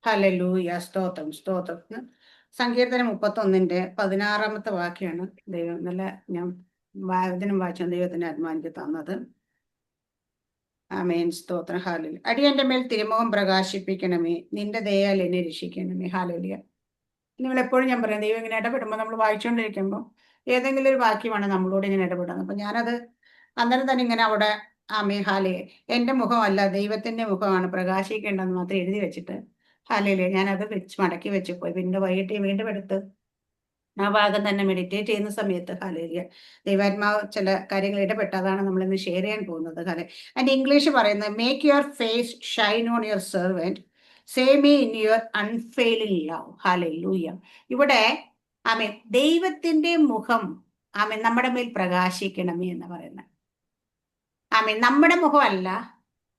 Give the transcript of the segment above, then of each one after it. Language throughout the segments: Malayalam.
ഹല്ലേലൂയ. സ്തോത്രം സ്തോത്രം. സങ്കീർത്തനം 31:16 വാക്യാണ് ദൈവം നല്ല ഞാൻ വാചനം വായിച്ച ദൈവത്തിന്റെ ആത്മാവിക്ക് തന്നത്. ആമേൻ. സ്തോത്രം. ഹല്ലേലൂയ. അടിയന്റെ മേൽ തിരുമുഖം പ്രകാശിപ്പിക്കണമേ, നിന്റെ ദയയാൽ എന്നെ രക്ഷിക്കണമേ. ഹല്ലേലൂയ. നിങ്ങൾ എപ്പോഴും ഞാൻ പറയാം, ദൈവം ഇങ്ങനെ ഇടപെടുമ്പോൾ നമ്മൾ വായിച്ചുകൊണ്ടിരിക്കുമ്പോൾ ഏതെങ്കിലും ഒരു വാക്യമാണ് നമ്മളോട് ഇങ്ങനെ ഇടപെടുന്നത്. അപ്പൊ ഞാനത് അന്നേരം തന്നെ ഇങ്ങനെ അവിടെ ഹാലേ എന്റെ മുഖമല്ല ദൈവത്തിന്റെ മുഖമാണ് പ്രകാശിക്കേണ്ടതെന്ന് മാത്രം എഴുതി വെച്ചിട്ട് ഹാലയില് ഞാനത് മടക്കി വെച്ച് പോയി. പിന്നെ വൈകിട്ട് വീണ്ടും എടുത്ത് ആ ഭാഗം തന്നെ മെഡിറ്റേറ്റ് ചെയ്യുന്ന സമയത്ത് ഹാലേലിയ ദൈവാത്മാവ് ചില കാര്യങ്ങൾ ഇടപെട്ട് അതാണ് നമ്മൾ ഇന്ന് ഷെയർ ചെയ്യാൻ പോകുന്നത്. ഹാലെ അതിന്റെ ഇംഗ്ലീഷ് പറയുന്നത്, make your face shine on your servant, save me in your unfailing love. Hallelujah. ഇവിടെ ആമേൻ ദൈവത്തിന്റെ മുഖം ആമേൻ നമ്മുടെ മേൽ പ്രകാശിക്കണമേ എന്ന് പറയുന്നത്. ആമേൻ നമ്മുടെ മുഖമല്ല,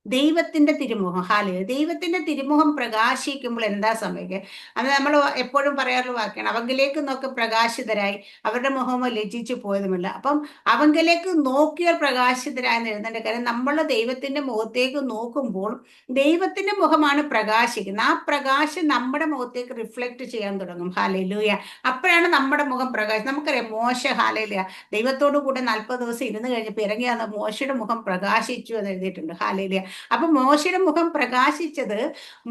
ദൈവത്തിന്റെ തിരുമുഖം. ദൈവത്തിന്റെ തിരുമുഖം പ്രകാശിക്കുമ്പോൾ എന്താ സംഭവിക്കുക? അത് നമ്മൾ എപ്പോഴും പറയാറുള്ള വാക്കാണ്, അവങ്കിലേക്ക് നോക്കി പ്രകാശിതരായി അവരുടെ മുഖമോ ലജ്ജിച്ചു പോയതുമില്ല. അപ്പം അവങ്കിലേക്ക് നോക്കിയാൽ പ്രകാശിതരായെന്ന് എഴുതേണ്ട കാര്യം, നമ്മൾ ദൈവത്തിന്റെ മുഖത്തേക്ക് നോക്കുമ്പോൾ ദൈവത്തിന്റെ മുഖമാണ് പ്രകാശിക്കുന്നത്. ആ പ്രകാശം നമ്മുടെ മുഖത്തേക്ക് റിഫ്ലക്ട് ചെയ്യാൻ തുടങ്ങും. ഹാലൂയ. അപ്പോഴാണ് നമ്മുടെ മുഖം പ്രകാശം. നമുക്കറിയാം മോശ ഹാലയില ദൈവത്തോടു കൂടെ 40 ദിവസം ഇരുന്ന് കഴിഞ്ഞപ്പോൾ ഇറങ്ങിയാന്ന് മോശയുടെ മുഖം പ്രകാശിച്ചു എന്ന് എഴുതിയിട്ടുണ്ട്. ഹാലയില. അപ്പൊ മോശയുടെ മുഖം പ്രകാശിച്ചത്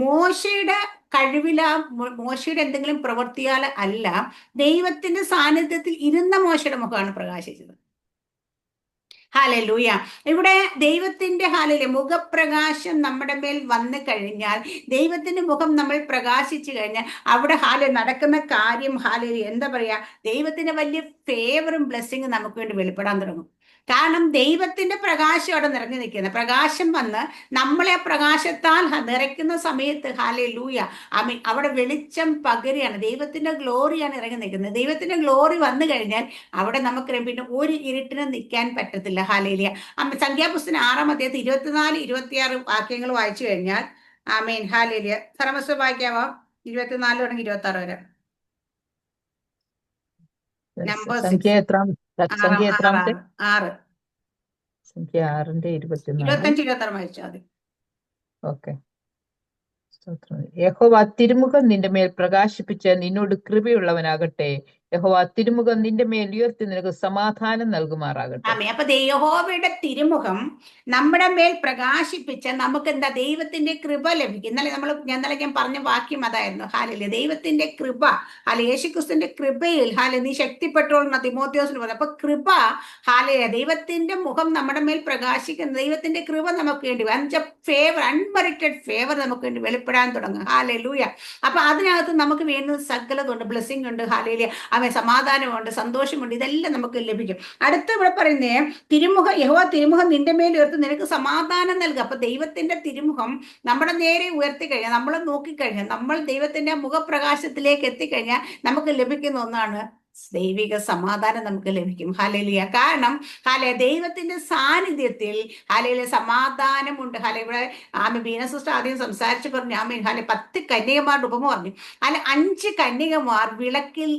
മോശയുടെ കഴിവില, മോശയുടെ എന്തെങ്കിലും പ്രവൃത്തിയാൽ അല്ല, ദൈവത്തിന്റെ സാന്നിധ്യത്തിൽ ഇരുന്ന മോശയുടെ മുഖമാണ് പ്രകാശിച്ചത്. ഹല്ലേലൂയ. ഇവിടെ ദൈവത്തിന്റെ മുഖപ്രകാശം നമ്മുടെ മേൽ വന്നു കഴിഞ്ഞാൽ, ദൈവത്തിന്റെ മുഖം നമ്മൾ പ്രകാശിച്ചു കഴിഞ്ഞാൽ അവിടെ നടക്കുന്ന കാര്യം എന്താ പറയാ, ദൈവത്തിന്റെ വലിയ ഫേവറും ബ്ലെസ്സിങ്ങും നമുക്ക് വേണ്ടി വെളിപ്പെടാൻ തുടങ്ങും. കാരണം ദൈവത്തിന്റെ പ്രകാശം അവിടെ നിറഞ്ഞു നിൽക്കുന്നത്. പ്രകാശം വന്ന് നമ്മളെ പ്രകാശത്താൽ നിറയ്ക്കുന്ന സമയത്ത് ഹല്ലേലൂയ ആമേൻ അവിടെ വെളിച്ചം പകരുകയാണ്. ദൈവത്തിന്റെ ഗ്ലോറിയാണ് ഇറങ്ങി നിൽക്കുന്നത്. ദൈവത്തിന്റെ ഗ്ലോറി വന്നു കഴിഞ്ഞാൽ അവിടെ നമുക്ക് പിന്നെ ഒരു ഇരുട്ടിനും നിൽക്കാൻ പറ്റത്തില്ല. ഹാലേലിയ. സംഖ്യാപുസ്തകം 6-ാം 24-26 വാക്യങ്ങൾ വായിച്ചു കഴിഞ്ഞാൽ ആമേൻ ഹാലേലിയ. സർവസ്വ വായിക്കാമോ? 24 തുടങ്ങി 26 വരെ. നമ്പർ 6. സംഖ്യ 6. സംഖ്യ 6-ന്റെ 24. 25-26 വായിച്ചാൽ മതി. ഓക്കെ. യഹോവ തിരുമുഖം നിന്റെ മേൽ പ്രകാശിപ്പിച്ച് നിന്നോട് കൃപയുള്ളവനാകട്ടെ. യഹോവ തിരുമുഖം നിന്റെ മേൽ ഉയർത്തി നിനക്ക് സമാധാനം നൽകുമാറാകട്ടെ. അപ്പൊ യഹോവയുടെ തിരുമുഖം നമ്മുടെ മേൽ പ്രകാശിപ്പിച്ച നമുക്ക് എന്താ, ദൈവത്തിന്റെ കൃപ ലഭിക്കും. ഇന്നലെ ഞാൻ പറഞ്ഞ വാക്യം അതായിരുന്നു. ഹാലല്ലേ ദൈവത്തിന്റെ കൃപ, യേശുക്രിസ്തുവിന്റെ കൃപയിൽ നീ ശക്തിപ്പെട്ടോളെന്ന തിമോത്തിയോസിന് പറഞ്ഞു. അപ്പൊ കൃപ ദൈവത്തിന്റെ മുഖം നമ്മുടെ മേൽ പ്രകാശിക്കുന്ന ദൈവത്തിന്റെ കൃപ നമുക്ക് വേണ്ടി ഫേവർ, അൺമെറിറ്റഡ് ഫേവർ നമുക്ക് വേണ്ടി വെളിപ്പെടാൻ തുടങ്ങും. ഹാലൂയ. അപ്പൊ അതിനകത്ത് നമുക്ക് വേണ്ടുന്ന സകലതുണ്ട്, ബ്ലെസ്സിംഗ് ഉണ്ട്. ഹാലയിലെ സമാധാനമുണ്ട്, സന്തോഷമുണ്ട്, ഇതെല്ലാം നമുക്ക് ലഭിക്കും. അടുത്ത ഇവിടെ പറയുന്നേ, യഹോവ തിരുമുഖം നിന്റെ മേൽ ഉയർത്തി നിനക്ക് സമാധാനം നൽകുക. അപ്പൊ ദൈവത്തിന്റെ തിരുമുഖം നമ്മുടെ നേരെ ഉയർത്തി കഴിഞ്ഞാൽ, നമ്മളെ നോക്കിക്കഴിഞ്ഞാൽ, നമ്മൾ ദൈവത്തിന്റെ മുഖപ്രകാശത്തിലേക്ക് എത്തിക്കഴിഞ്ഞാൽ നമുക്ക് ലഭിക്കുന്ന ഒന്നാണ് ദൈവിക സമാധാനം നമുക്ക് ലഭിക്കും. ഹല്ലേലൂയ. കാരണം ദൈവത്തിന്റെ സാന്നിധ്യത്തിൽ സമാധാനമുണ്ട്. ഇവിടെ ബീന സിസ്റ്റർ ആദ്യം സംസാരിച്ച് പറഞ്ഞു 10 കന്യകമാരുടെ ഉപമ പറഞ്ഞു. 5 കന്യകമാർ വിളക്കിൽ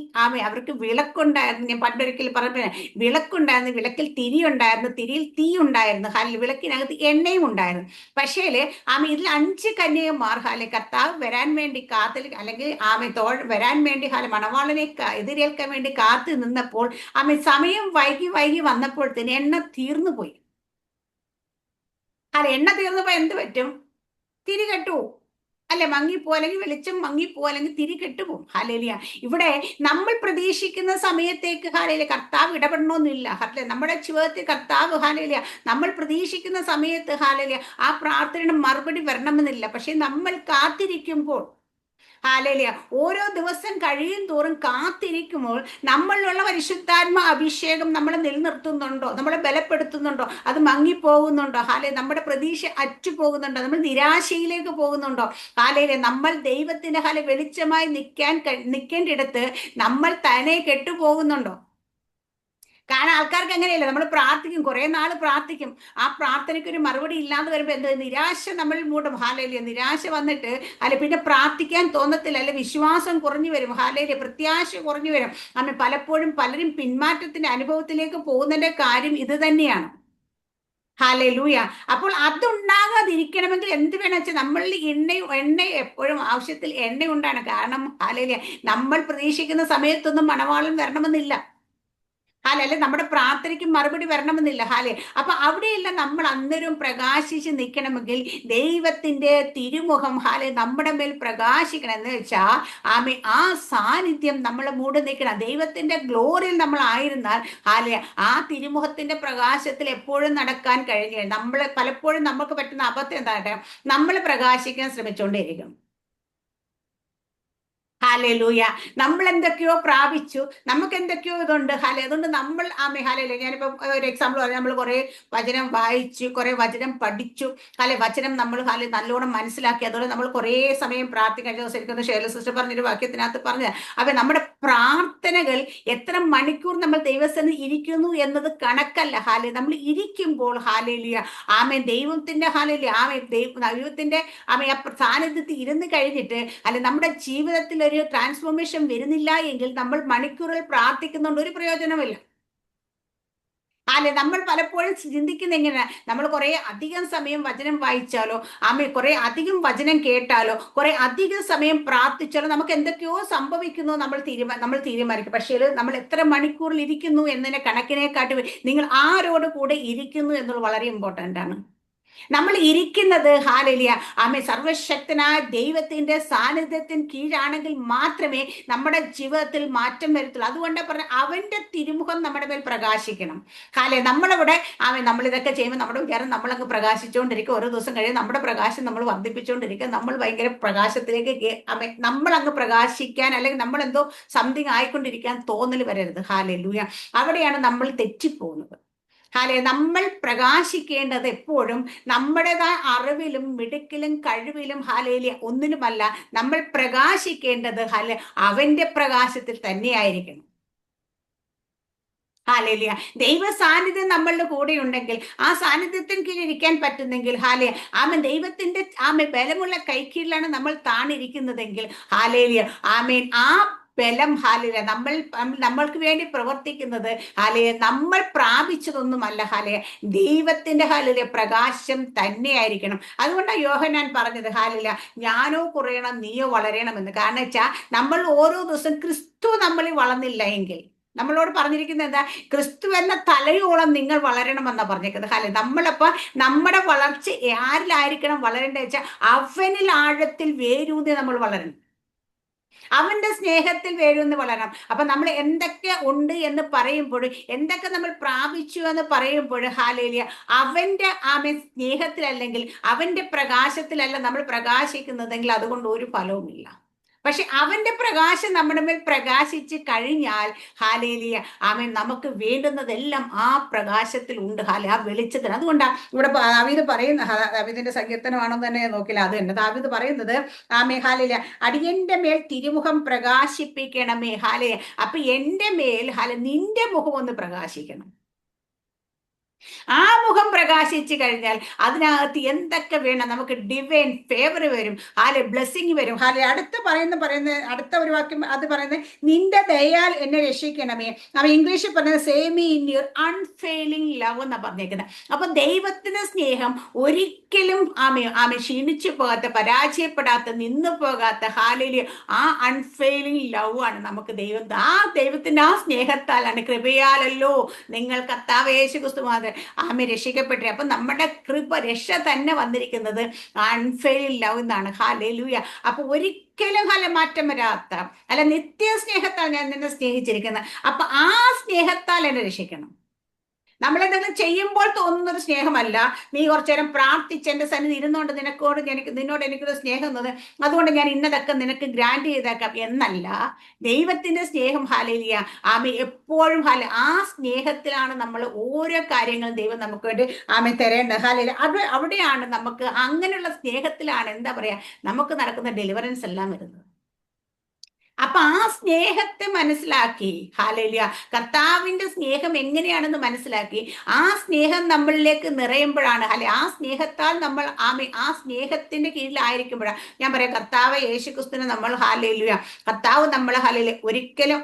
അവർക്ക് വിളക്കുണ്ടായിരുന്നു. ഞാൻ പണ്ടൊരിക്കൽ പറഞ്ഞ വിളക്കുണ്ടായിരുന്നു, വിളക്കിൽ തിരി ഉണ്ടായിരുന്നു, തിരിയിൽ തീ ഉണ്ടായിരുന്നു, വിളക്കിനകത്ത് എണ്ണയും ഉണ്ടായിരുന്നു. പക്ഷേ ഇതിൽ 5 കന്യകമാർ കർത്താവ് വരാൻ വേണ്ടി അല്ലെങ്കിൽ വരാൻ വേണ്ടി മണവാളനെ എതിരേൽക്കാൻ വേണ്ടി കാത്തു നിന്നപ്പോൾ സമയം വൈകി വന്നപ്പോഴത്തേന് എണ്ണ തീർന്നു പോയി. എണ്ണ തീർന്നപ്പോ എന്ത് പറ്റും? തിരി കെട്ടു മങ്ങിപ്പോ, അല്ലെങ്കിൽ വെളിച്ചം മങ്ങിപ്പോ, അല്ലെങ്കിൽ തിരി കെട്ടുപോകും. ഹല്ലേലൂയ. ഇവിടെ നമ്മൾ പ്രതീക്ഷിക്കുന്ന സമയത്തേക്ക് കർത്താവ് ഇടപെടണമെന്നില്ല. നമ്മുടെ ജീവിതത്തിൽ കർത്താവ് നമ്മൾ പ്രതീക്ഷിക്കുന്ന സമയത്ത് ആ പ്രാർത്ഥനയുടെ മറുപടി വരണമെന്നില്ല. പക്ഷെ നമ്മൾ കാത്തിരിക്കുമ്പോൾ ഓരോ ദിവസം കഴിയും തോറും കാത്തിരിക്കുമ്പോൾ നമ്മളിലുള്ള പരിശുദ്ധാത്മ അഭിഷേകം നമ്മളെ നിലനിർത്തുന്നുണ്ടോ, നമ്മളെ ബലപ്പെടുത്തുന്നുണ്ടോ, അത് മങ്ങിപ്പോകുന്നുണ്ടോ, നമ്മുടെ പ്രതീക്ഷ അറ്റുപോകുന്നുണ്ടോ, നമ്മൾ നിരാശയിലേക്ക് പോകുന്നുണ്ടോ, നമ്മൾ ദൈവത്തിന്റെ വെളിച്ചമായി നിൽക്കേണ്ടിടത്ത് നമ്മൾ തന്നെ കെട്ടുപോകുന്നുണ്ടോ? കാരണം ആൾക്കാർക്ക് അങ്ങനെയല്ല, നമ്മൾ പ്രാർത്ഥിക്കും, കുറെ നാൾ പ്രാർത്ഥിക്കും, ആ പ്രാർത്ഥനയ്ക്ക് ഒരു മറുപടി ഇല്ലാതെ വരുമ്പോൾ എന്ത്, നിരാശ നമ്മൾ മൂടും. നിരാശ വന്നിട്ട് പിന്നെ പ്രാർത്ഥിക്കാൻ തോന്നത്തില്ല, വിശ്വാസം കുറഞ്ഞു വരും. പ്രത്യാശ കുറഞ്ഞു വരും. പലപ്പോഴും പലരും പിന്മാറ്റത്തിന്റെ അനുഭവത്തിലേക്ക് പോകുന്നതിന്റെ കാര്യം ഇത് തന്നെയാണ്. ഹല്ലേലൂയ. അപ്പോൾ അതുണ്ടാകാതിരിക്കണമെങ്കിൽ എന്ത് വേണം വെച്ചാൽ നമ്മളിൽ എണ്ണ എപ്പോഴും ആവശ്യത്തിൽ എണ്ണ ഉണ്ടാണ്. കാരണം ഹല്ലേലൂയ, നമ്മൾ പ്രതീക്ഷിക്കുന്ന സമയത്തൊന്നും മണവാളൻ വരണമെന്നില്ല. അല്ലെ നമ്മുടെ പ്രാർത്ഥനയ്ക്ക് മറുപടി വരണമെന്നില്ല. അപ്പൊ അവിടെയെല്ലാം നമ്മൾ അന്നേരം പ്രകാശിച്ച് നിൽക്കണമെങ്കിൽ ദൈവത്തിന്റെ തിരുമുഖം നമ്മുടെ മേൽ പ്രകാശിക്കണം എന്ന് വെച്ചാൽ ആ സാന്നിധ്യം നമ്മളെ മൂടി നിൽക്കണം. ദൈവത്തിന്റെ ഗ്ലോറിയിൽ നമ്മൾ ആയിരുന്നാൽ ആ തിരുമുഖത്തിന്റെ പ്രകാശത്തിൽ എപ്പോഴും നടക്കാൻ കഴിഞ്ഞു. പലപ്പോഴും നമുക്ക് പറ്റുന്ന അബദ്ധം എന്താട്ടെ, നമ്മൾ പ്രകാശിക്കാൻ ശ്രമിച്ചുകൊണ്ടേയിരിക്കും. ഹാലൂയ, നമ്മൾ എന്തൊക്കെയോ പ്രാപിച്ചു, നമുക്ക് എന്തൊക്കെയോ ഇതുണ്ട്. അതുകൊണ്ട് നമ്മൾ ഹാലയില്ല. ഞാനിപ്പോ ഒരു എക്സാമ്പിൾ പറയാം. നമ്മൾ കുറെ വചനം വായിച്ചു, കുറെ വചനം പഠിച്ചു, വചനം നമ്മൾ നല്ലോണം മനസ്സിലാക്കി, അതുപോലെ നമ്മൾ കുറെ സമയം പ്രാർത്ഥിക്കാൻ. ശരിക്കും ഷേർലി സിസ്റ്റർ പറഞ്ഞൊരു വാക്യത്തിനകത്ത് പറഞ്ഞത്, അപ്പൊ നമ്മുടെ പ്രാർത്ഥനകൾ എത്ര മണിക്കൂർ നമ്മൾ ദൈവസ്ഥനിൽ ഇരിക്കുന്നു എന്നത് കണക്കല്ല. നമ്മൾ ഇരിക്കുമ്പോൾ ദൈവത്തിന്റെ ദൈവത്തിന്റെ സാന്നിധ്യത്തിൽ ഇരുന്ന് കഴിഞ്ഞിട്ട് നമ്മുടെ ജീവിതത്തിൽ ഒരു ട്രാൻസ്ഫോർമേഷൻ വരുന്നില്ല എങ്കിൽ നമ്മൾ മണിക്കൂറുകൾ പ്രാർത്ഥിക്കുന്നുണ്ട് ഒരു പ്രയോജനമില്ല. നമ്മൾ പലപ്പോഴും ചിന്തിക്കുന്ന എങ്ങനെ, നമ്മൾ കുറെ അധികം സമയം വചനം വായിച്ചാലോ കുറെ അധികം വചനം കേട്ടാലോ കുറെ അധികം സമയം പ്രാർത്ഥിച്ചാലോ നമുക്ക് എന്തൊക്കെയോ സംഭവിക്കുന്നു നമ്മൾ തീരുമാനിക്കും. പക്ഷേ നമ്മൾ എത്ര മണിക്കൂറിൽ ഇരിക്കുന്നു എന്നതിനെ കണക്കിനെക്കാട്ടി നിങ്ങൾ ആരോട് കൂടെ ഇരിക്കുന്നു എന്നുള്ളത് വളരെ ഇമ്പോർട്ടൻ്റ് ആണ്. നമ്മൾ ഇരിക്കുന്നത് സർവശക്തനായ ദൈവത്തിന്റെ സാന്നിധ്യത്തിന് കീഴാണെങ്കിൽ മാത്രമേ നമ്മുടെ ജീവിതത്തിൽ മാറ്റം വരത്തുള്ളൂ. അതുകൊണ്ട് പറഞ്ഞ അവന്റെ തിരുമുഖം നമ്മുടെ മേൽ പ്രകാശിക്കണം. നമ്മളിവിടെ നമ്മൾ ഇതൊക്കെ ചെയ്യുമ്പോൾ നമ്മുടെ വിചാരം നമ്മളങ്ങ് പ്രകാശിച്ചുകൊണ്ടിരിക്കും. ഓരോ ദിവസം കഴിയും നമ്മുടെ പ്രകാശം നമ്മൾ വർദ്ധിപ്പിച്ചുകൊണ്ടിരിക്കുക. നമ്മൾ ഭയങ്കര പ്രകാശത്തിലേക്ക് നമ്മളങ്ങ് പ്രകാശിക്കാൻ അല്ലെങ്കിൽ നമ്മൾ എന്തോ സംതിങ് ആയിക്കൊണ്ടിരിക്കാൻ തോന്നൽ വരരുത്. ഹല്ലേലൂയ. അവിടെയാണ് നമ്മൾ തെറ്റിപ്പോകുന്നത്. നമ്മൾ പ്രകാശിക്കേണ്ടത് എപ്പോഴും നമ്മുടേതായ അറിവിലും മിടുക്കിലും കഴിവിലും ഒന്നിനുമല്ല. നമ്മൾ പ്രകാശിക്കേണ്ടത് അവന്റെ പ്രകാശത്തിൽ തന്നെയായിരിക്കണം. ദൈവ സാന്നിധ്യം നമ്മളുടെ കൂടെ ഉണ്ടെങ്കിൽ, ആ സാന്നിധ്യത്തിന് കീഴിരിക്കാൻ പറ്റുന്നെങ്കിൽ ദൈവത്തിന്റെ ബലമുള്ള കൈക്കീഴിലാണ് നമ്മൾ താണിരിക്കുന്നതെങ്കിൽ ആ ബലം നമ്മൾക്ക് വേണ്ടി പ്രവർത്തിക്കുന്നത് നമ്മൾ പ്രാപിച്ചതൊന്നുമല്ല. ദൈവത്തിന്റെ പ്രകാശം തന്നെയായിരിക്കണം. അതുകൊണ്ടാണ് യോഹന്നാൻ പറഞ്ഞത് ഞാനോ കുറയണം നീയോ വളരണമെന്ന്. കാരണം വെച്ചാൽ നമ്മൾ ഓരോ ദിവസം ക്രിസ്തു നമ്മളിൽ വളർന്നില്ല എങ്കിൽ, നമ്മളോട് പറഞ്ഞിരിക്കുന്നത് എന്താ, ക്രിസ്തു എന്ന തലയോളം നിങ്ങൾ വളരണമെന്നാ പറഞ്ഞിരിക്കുന്നത്. നമ്മളപ്പോ നമ്മുടെ വളർച്ച ആരിലായിരിക്കണം വളരേണ്ടത് വെച്ചാൽ അവനിൽ ആഴത്തിൽ വേരൂന്നി നമ്മൾ വളരണം. അവന്റെ സ്നേഹത്തിൽ വേരൂന്നി വളരണം. അപ്പൊ നമ്മൾ എന്തൊക്കെ ഉണ്ട് എന്ന് പറയുമ്പോഴും, എന്തൊക്കെ നമ്മൾ പ്രാപിച്ചു എന്ന് പറയുമ്പോഴും അവന്റെ സ്നേഹത്തിലല്ലെങ്കിൽ അവന്റെ പ്രകാശത്തിലല്ല നമ്മൾ പ്രകാശിക്കുന്നതെങ്കിൽ അതുകൊണ്ട് ഒരു ഫലവുമില്ല. പക്ഷെ അവന്റെ പ്രകാശം നമ്മുടെ മേൽ പ്രകാശിച്ച് കഴിഞ്ഞാൽ നമുക്ക് വേണ്ടുന്നതെല്ലാം ആ പ്രകാശത്തിൽ ഉണ്ട്. ആ വെളിച്ചത്തിന്. അതുകൊണ്ടാണ് ഇവിടെ ദാവീദ് പറയുന്ന, ദാവീദിന്റെ സങ്കീർത്തനമാണോ തന്നെ നോക്കില്ല, അത് തന്നെ ദാവീദ് പറയുന്നത് അടിയന്റെ മേൽ തിരുമുഖം പ്രകാശിപ്പിക്കണമേ. അപ്പൊ എന്റെ മേൽ നിന്റെ മുഖം ഒന്ന് പ്രകാശിക്കണം. ആ മുഖം പ്രകാശിച്ചു കഴിഞ്ഞാൽ അതിനകത്ത് എന്തൊക്കെ വേണം, നമുക്ക് ഡിവൈൻ ഫേവർ വരും, ബ്ലെസ്സിങ് വരും. അടുത്ത ഒരു വാക്യം അത് പറയുന്നത് നിന്റെ ദയാൽ എന്നെ രക്ഷിക്കണമേ. ഇംഗ്ലീഷിൽ പറഞ്ഞത് save me in your unfailing love എന്നാ പറഞ്ഞേക്കുന്നത്. അപ്പൊ ദൈവത്തിന്റെ സ്നേഹം ഒരിക്കലും ക്ഷീണിച്ചു പോകാത്ത, പരാജയപ്പെടാത്ത, നിന്നു പോകാത്ത ആ അൺഫെയിലിംഗ് ലവ് ആണ് നമുക്ക് ദൈവത്തിന്റെ ആ സ്നേഹത്താലാണ്, കൃപയാലല്ലോ നിങ്ങൾ കർത്താവ് യേശു ക്രിസ്തു രക്ഷിക്കപ്പെട്ടെ. അപ്പൊ നമ്മുടെ കൃപ, രക്ഷ തന്നെ വന്നിരിക്കുന്നത് അൺഫെയിലിംഗ് ലവ് എന്നാണ്. ഹല്ലേലൂയ. അപ്പൊ ഒരിക്കലും മാറ്റം വരാത്ത നിത്യ സ്നേഹത്താൽ ഞാൻ നിന്നെ സ്നേഹിച്ചിരിക്കുന്നത്. അപ്പൊ ആ സ്നേഹത്താൽ എന്നെ രക്ഷിക്കണം. നമ്മളെന്തെങ്കിലും ചെയ്യുമ്പോൾ തോന്നുന്നൊരു സ്നേഹമല്ല, നീ കുറച്ചു നേരം പ്രാർത്ഥിച്ച് എന്റെ സന്നിധി ഇരുന്നുകൊണ്ട് നിന്നോട് എനിക്കൊരു സ്നേഹം തോന്നുന്നു, അതുകൊണ്ട് ഞാൻ ഇന്നതൊക്കെ നിനക്ക് ഗ്രാൻഡ് ചെയ്തേക്കാം എന്നല്ല. ദൈവത്തിന്റെ സ്നേഹം എപ്പോഴും ആ സ്നേഹത്തിലാണ് നമ്മൾ ഓരോ കാര്യങ്ങളും ദൈവം നമുക്ക് വേണ്ടി തരേണ്ടത്. അവിടെയാണ് നമുക്ക് അങ്ങനെയുള്ള സ്നേഹത്തിലാണ് എന്താ പറയാ നമുക്ക് നടക്കുന്ന ഡെലിവറൻസ് എല്ലാം വരുന്നത്. അപ്പൊ ആ സ്നേഹത്തെ മനസ്സിലാക്കി, ഹാലേലുയ, കർത്താവിന്റെ സ്നേഹം എങ്ങനെയാണെന്ന് മനസ്സിലാക്കി ആ സ്നേഹം നമ്മളിലേക്ക് നിറയുമ്പോഴാണ്, അല്ലെ, ആ സ്നേഹത്താൽ നമ്മൾ ആ സ്നേഹത്തിന്റെ കീഴിലായിരിക്കുമ്പോഴാണ് ഞാൻ പറയാം, കർത്താവ് യേശുക്രിസ്തുവിനെ നമ്മൾ, ഹാലേലുയ, കർത്താവ് നമ്മൾ, ഹാലേലു, ഒരിക്കലും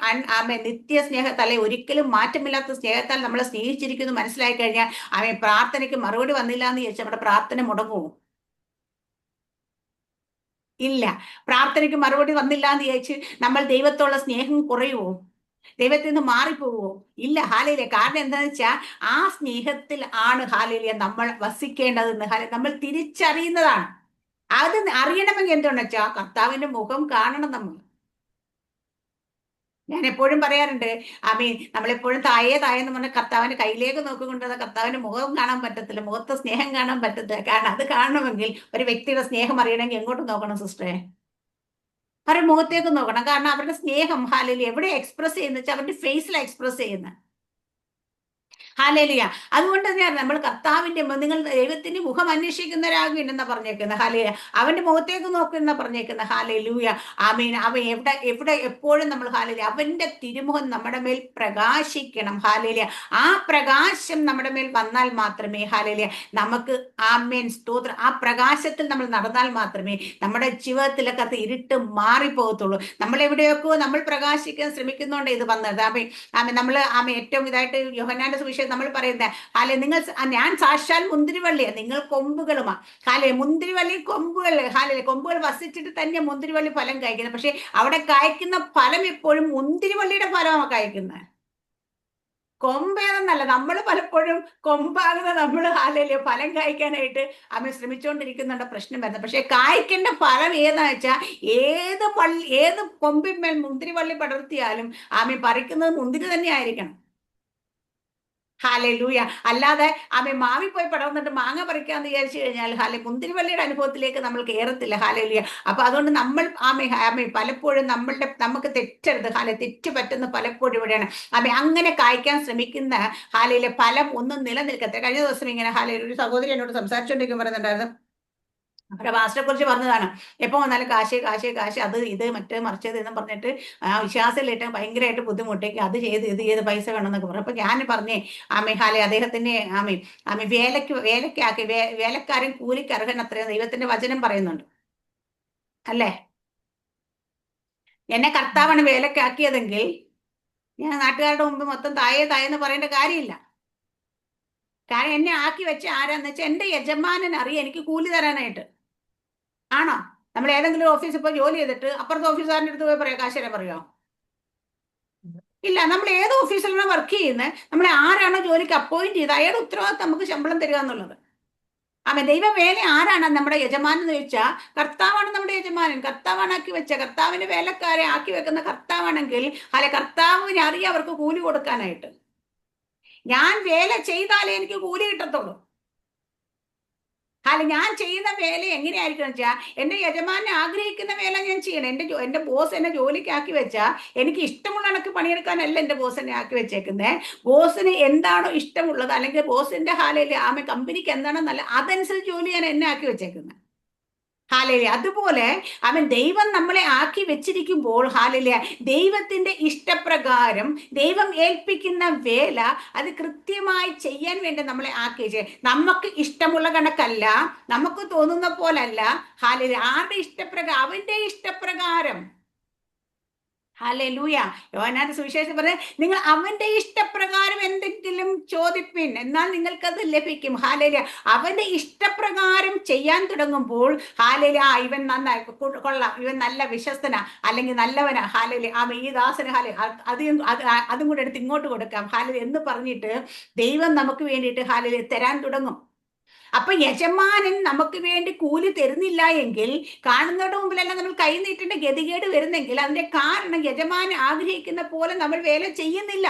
നിത്യ സ്നേഹത്താൽ, ഒരിക്കലും മാറ്റമില്ലാത്ത സ്നേഹത്താൽ നമ്മളെ സ്നേഹിച്ചിരിക്കുന്നു മനസ്സിലാക്കി കഴിഞ്ഞാൽ പ്രാർത്ഥനയ്ക്ക് മറുപടി വന്നില്ല എന്ന് ചോദിച്ചാൽ നമ്മുടെ പ്രാർത്ഥന മുടങ്ങുമോ? ഇല്ല. പ്രാർത്ഥനയ്ക്ക് മറുപടി വന്നില്ല എന്ന് വിചാരിച്ച് നമ്മൾ ദൈവത്തോടുള്ള സ്നേഹം കുറയുമോ? ദൈവത്തിൽ നിന്ന് മാറിപ്പോവോ? ഇല്ല. ഹാലേലൂയ. കാരണം എന്താന്ന് വെച്ചാൽ ആ സ്നേഹത്തിൽ ആണ്, ഹാലേലൂയ, നമ്മൾ വസിക്കേണ്ടതെന്ന് നമ്മൾ തിരിച്ചറിയുന്നതാണ്. അത് അറിയണമെങ്കിൽ എന്താണെന്ന് വെച്ചാൽ കർത്താവിന്റെ മുഖം കാണണം നമ്മൾ. ഞാൻ എപ്പോഴും പറയാറുണ്ട്, നമ്മളെപ്പോഴും തായേ തായെന്ന് പറഞ്ഞ കർത്താവിന്റെ കയ്യിലേക്ക് നോക്കിക്കൊണ്ട് കർത്താവിന്റെ മുഖം കാണാൻ പറ്റത്തില്ല, മുഖത്തെ സ്നേഹം കാണാൻ പറ്റത്തില്ല. കാരണം അത് കാണണമെങ്കിൽ, ഒരു വ്യക്തിയുടെ സ്നേഹം അറിയണമെങ്കിൽ എങ്ങോട്ട് നോക്കണം സിസ്റ്ററെ? അവരുടെ മുഖത്തേക്ക് നോക്കണം. കാരണം അവരുടെ സ്നേഹം, ഹാലേലൂയ, എവിടെ എക്സ്പ്രസ് ചെയ്യുന്ന വെച്ചാൽ അവരുടെ ഫേസിലാണ് എക്സ്പ്രസ് ചെയ്യുന്നത്. ഹാലേലുയ. അതുകൊണ്ട് തന്നെയാണ് നമ്മൾ കർത്താവിന്റെ നിങ്ങൾ ദൈവത്തിന്റെ മുഖം അന്വേഷിക്കുന്നവരാകുമെന്നാ പറഞ്ഞേക്കുന്നത്. ഹാലേയ, അവന്റെ മുഖത്തേക്ക് നോക്കുന്ന പറഞ്ഞേക്കുന്നത്. ഹാലേലൂയ. അവൻ എവിടെ എവിടെ എപ്പോഴും നമ്മൾ, ഹാലേലൂയ, അവന്റെ തിരുമുഖം നമ്മുടെ മേൽ പ്രകാശിക്കണം. ഹാലേലൂയ. ആ പ്രകാശം നമ്മുടെ മേൽ വന്നാൽ മാത്രമേ, ഹാലേലൂയ, നമുക്ക് സ്തോത്രം, ആ പ്രകാശത്തിൽ നമ്മൾ നടന്നാൽ മാത്രമേ നമ്മുടെ ജീവിതത്തിലൊക്കെ അത് ഇരുട്ട് മാറിപ്പോകത്തുള്ളൂ. നമ്മൾ എവിടെയൊക്കെ നമ്മൾ പ്രകാശിക്കാൻ ശ്രമിക്കുന്നുണ്ട് ഇത് വന്നത്. നമ്മൾ ഏറ്റവും ഇതായിട്ട് യോഹന്നാന്റെ സുവിശേഷം നമ്മൾ പറയുന്നത്, ഹാലെ, ഞാൻ സാക്ഷാൽ മുന്തിരിവള്ളിയാണ്, നിങ്ങൾ കൊമ്പുകളുമാ. ഹാലെ, മുന്തിരിവള്ളി കൊമ്പുകൾ, ഹാലെ, കൊമ്പുകൾ വസിച്ചിട്ട് തന്നെ മുന്തിരിവള്ളി ഫലം കായ്ക്കുന്നത്. പക്ഷെ അവിടെ കായ്ക്കുന്ന ഫലം എപ്പോഴും മുന്തിരിവള്ളിയുടെ ഫലമാണ് കായ്ക്കുന്നത്, കൊമ്പേതെന്നല്ല. നമ്മൾ പലപ്പോഴും കൊമ്പാകുന്ന നമ്മൾ, ഹാലയില്, ഫലം കായ്ക്കാനായിട്ട് ശ്രമിച്ചുകൊണ്ടിരിക്കുന്നുണ്ട്, പ്രശ്നം വരുന്നത്. പക്ഷെ കായ്ക്കേണ്ട ഫലം ഏതാ വെച്ചാൽ ഏത് കൊമ്പിന്മേൽ മുന്തിരിവള്ളി പടർത്തിയാലും പറിക്കുന്നത് മുന്തിരി തന്നെ ആയിരിക്കണം. ഹാലൂയ. അല്ലാതെ മാവി പോയി പടർന്നിട്ട് മാങ്ങ പറിക്കാന്ന് വിചാരിച്ചു കഴിഞ്ഞാൽ മുന്തിരിവള്ളിയുടെ അനുഭവത്തിലേക്ക് നമ്മൾ കയറത്തില്ല. ഹാലൂയ. അപ്പൊ അതുകൊണ്ട് നമ്മൾ പലപ്പോഴും നമുക്ക് തെറ്റരുത്. തെറ്റ് പറ്റുന്ന പലപ്പോഴും ഇവിടെയാണ്. അങ്ങനെ കായ്ക്കാൻ ശ്രമിക്കുന്ന ഹാലയിലെ ഫലം ഒന്നും നിലനിൽക്കത്തില്ല. കഴിഞ്ഞ ദിവസം ഇങ്ങനെ ഒരു സഹോദരി എന്നോട് സംസാരിച്ചുകൊണ്ടിരിക്കും പറയുന്നുണ്ടായിരുന്നു, അവരുടെ പാസ്റ്ററെ കുറിച്ച് പറഞ്ഞതാണ്, എപ്പോ വന്നാലും കാശ് കാശ് കാശ്, അത് ഇത് മറ്റേ മറിച്ചത് എന്ന് പറഞ്ഞിട്ട് വിശ്വാസത്തിലിട്ട് ഭയങ്കരമായിട്ട് ബുദ്ധിമുട്ടേക്ക്, അത് ചെയ്ത് ഇത് ചെയ്ത് പൈസ വേണമെന്നൊക്കെ പറഞ്ഞു. അപ്പൊ ഞാൻ പറഞ്ഞേ, ഹാലെ, അദ്ദേഹത്തിന്റെ വേലക്കാക്കി, വേലക്കാരൻ കൂലിക്ക് അർഹൻ അത്രയും ദൈവത്തിന്റെ വചനം പറയുന്നുണ്ട്, അല്ലേ? എന്നെ കർത്താവാണ് വേലക്കാക്കിയതെങ്കിൽ ഞാൻ നാട്ടുകാരുടെ മുമ്പ് മൊത്തം തായേ തായെന്ന് പറയേണ്ട കാര്യമില്ല. കാരണം എന്നെ ആക്കി വെച്ച ആരാന്ന് വെച്ചാൽ എന്റെ യജമാനൻ അറിയാം എനിക്ക് കൂലി തരാനായിട്ട്. ആണോ? നമ്മൾ ഏതെങ്കിലും ഓഫീസിൽ പോയി ജോലി ചെയ്തിട്ട് അപ്പുറത്തെ ഓഫീസുകാരൻ്റെ അടുത്ത് പോയി പറയാം കാശ് തരാൻ പറയോ? ഇല്ല. നമ്മൾ ഏത് ഓഫീസിലാണ് വർക്ക് ചെയ്യുന്നത്, നമ്മളെ ആരാണോ ജോലിക്ക് അപ്പോയിന്റ് ചെയ്ത് അയാളുടെ ഉത്തരവാദിത്തം നമുക്ക് ശമ്പളം തരിക എന്നുള്ളത്. ദൈവം വേല ആരാണ് നമ്മുടെ യജമാനൻ എന്ന് ചോദിച്ചാൽ കർത്താവാണ് നമ്മുടെ യജമാനൻ. കർത്താവാണ് ആക്കി വെച്ച, കർത്താവിന്റെ വേലക്കാരെ ആക്കി വെക്കുന്ന കർത്താവാണെങ്കിൽ കർത്താവിന് അറിയാം അവർക്ക് കൂലി കൊടുക്കാനായിട്ട്. ഞാൻ വേല ചെയ്താലേ എനിക്ക് കൂലി കിട്ടത്തുള്ളൂ. ഞാൻ ചെയ്യുന്ന വേല എങ്ങനെയായിരിക്കും വെച്ചാൽ എന്റെ യജമാനെ ആഗ്രഹിക്കുന്ന വേല ഞാൻ ചെയ്യണം. എന്റെ ബോസ് എന്നെ ജോലിക്ക് ആക്കി വെച്ചാൽ എനിക്ക് ഇഷ്ടമുള്ള കണക്ക് പണിയെടുക്കാനല്ല എന്റെ ബോസ് എന്നെ ആക്കി വെച്ചേക്കുന്നത്. ബോസിന് എന്താണോ ഇഷ്ടമുള്ളത്, അല്ലെങ്കിൽ ബോസിന്റെ കമ്പനിക്ക് എന്താണോ നല്ല, അതനുസരിച്ച് ജോലി ഞാൻ എന്നെ ആക്കി വെച്ചേക്കുന്നത്. ഹാലേലിയ. അതുപോലെ ദൈവം നമ്മളെ ആക്കി വെച്ചിരിക്കുമ്പോൾ, ഹാലേലിയ, ദൈവത്തിന്റെ ഇഷ്ടപ്രകാരം ദൈവം ഏൽപ്പിക്കുന്ന വേല അത് കൃത്യമായി ചെയ്യാൻ വേണ്ടി നമ്മളെ ആക്കി. നമുക്ക് ഇഷ്ടമുള്ള കണക്കല്ല, നമുക്ക് തോന്നുന്ന പോലല്ല. ഹാലേലിയ. ആരുടെ ഇഷ്ടപ്രകാരം? അവന്റെ ഇഷ്ടപ്രകാരം. ഹല്ലേലൂയ. യോഹന്നാന്റെ സുവിശേഷം പറഞ്ഞ, നിങ്ങൾ അവന്റെ ഇഷ്ടപ്രകാരം എന്തെങ്കിലും ചോദിപ്പിൻ, എന്നാൽ നിങ്ങൾക്കത് ലഭിക്കും. ഹാലേലിയ. അവന്റെ ഇഷ്ടപ്രകാരം ചെയ്യാൻ തുടങ്ങുമ്പോൾ, ഹാലേലിയ, ഇവൻ നന്നായി കൊള്ളാം, ഇവൻ നല്ല വിശ്വസ്തനാ, അല്ലെങ്കിൽ നല്ലവനാ, ഹാലേലിയ, ഈ ദാസന് അതും കൂടെ എടുത്ത് ഇങ്ങോട്ട് കൊടുക്കാം, ഹാലേലിയ എന്ന് പറഞ്ഞിട്ട് ദൈവം നമുക്ക് വേണ്ടിയിട്ട്, ഹാലേലിയ, തരാൻ തുടങ്ങും. അപ്പൊ യജമാനൻ നമുക്ക് വേണ്ടി കൂലി തരുന്നില്ല എങ്കിൽ, കാണുന്നവരുടെ മുമ്പിലെല്ലാം നമ്മൾ കൈ നീട്ടേണ്ട ഗതികേട് വരുന്നെങ്കിൽ അതിന്റെ കാരണം യജമാനൻ ആഗ്രഹിക്കുന്ന പോലെ നമ്മൾ വേല ചെയ്യുന്നില്ല.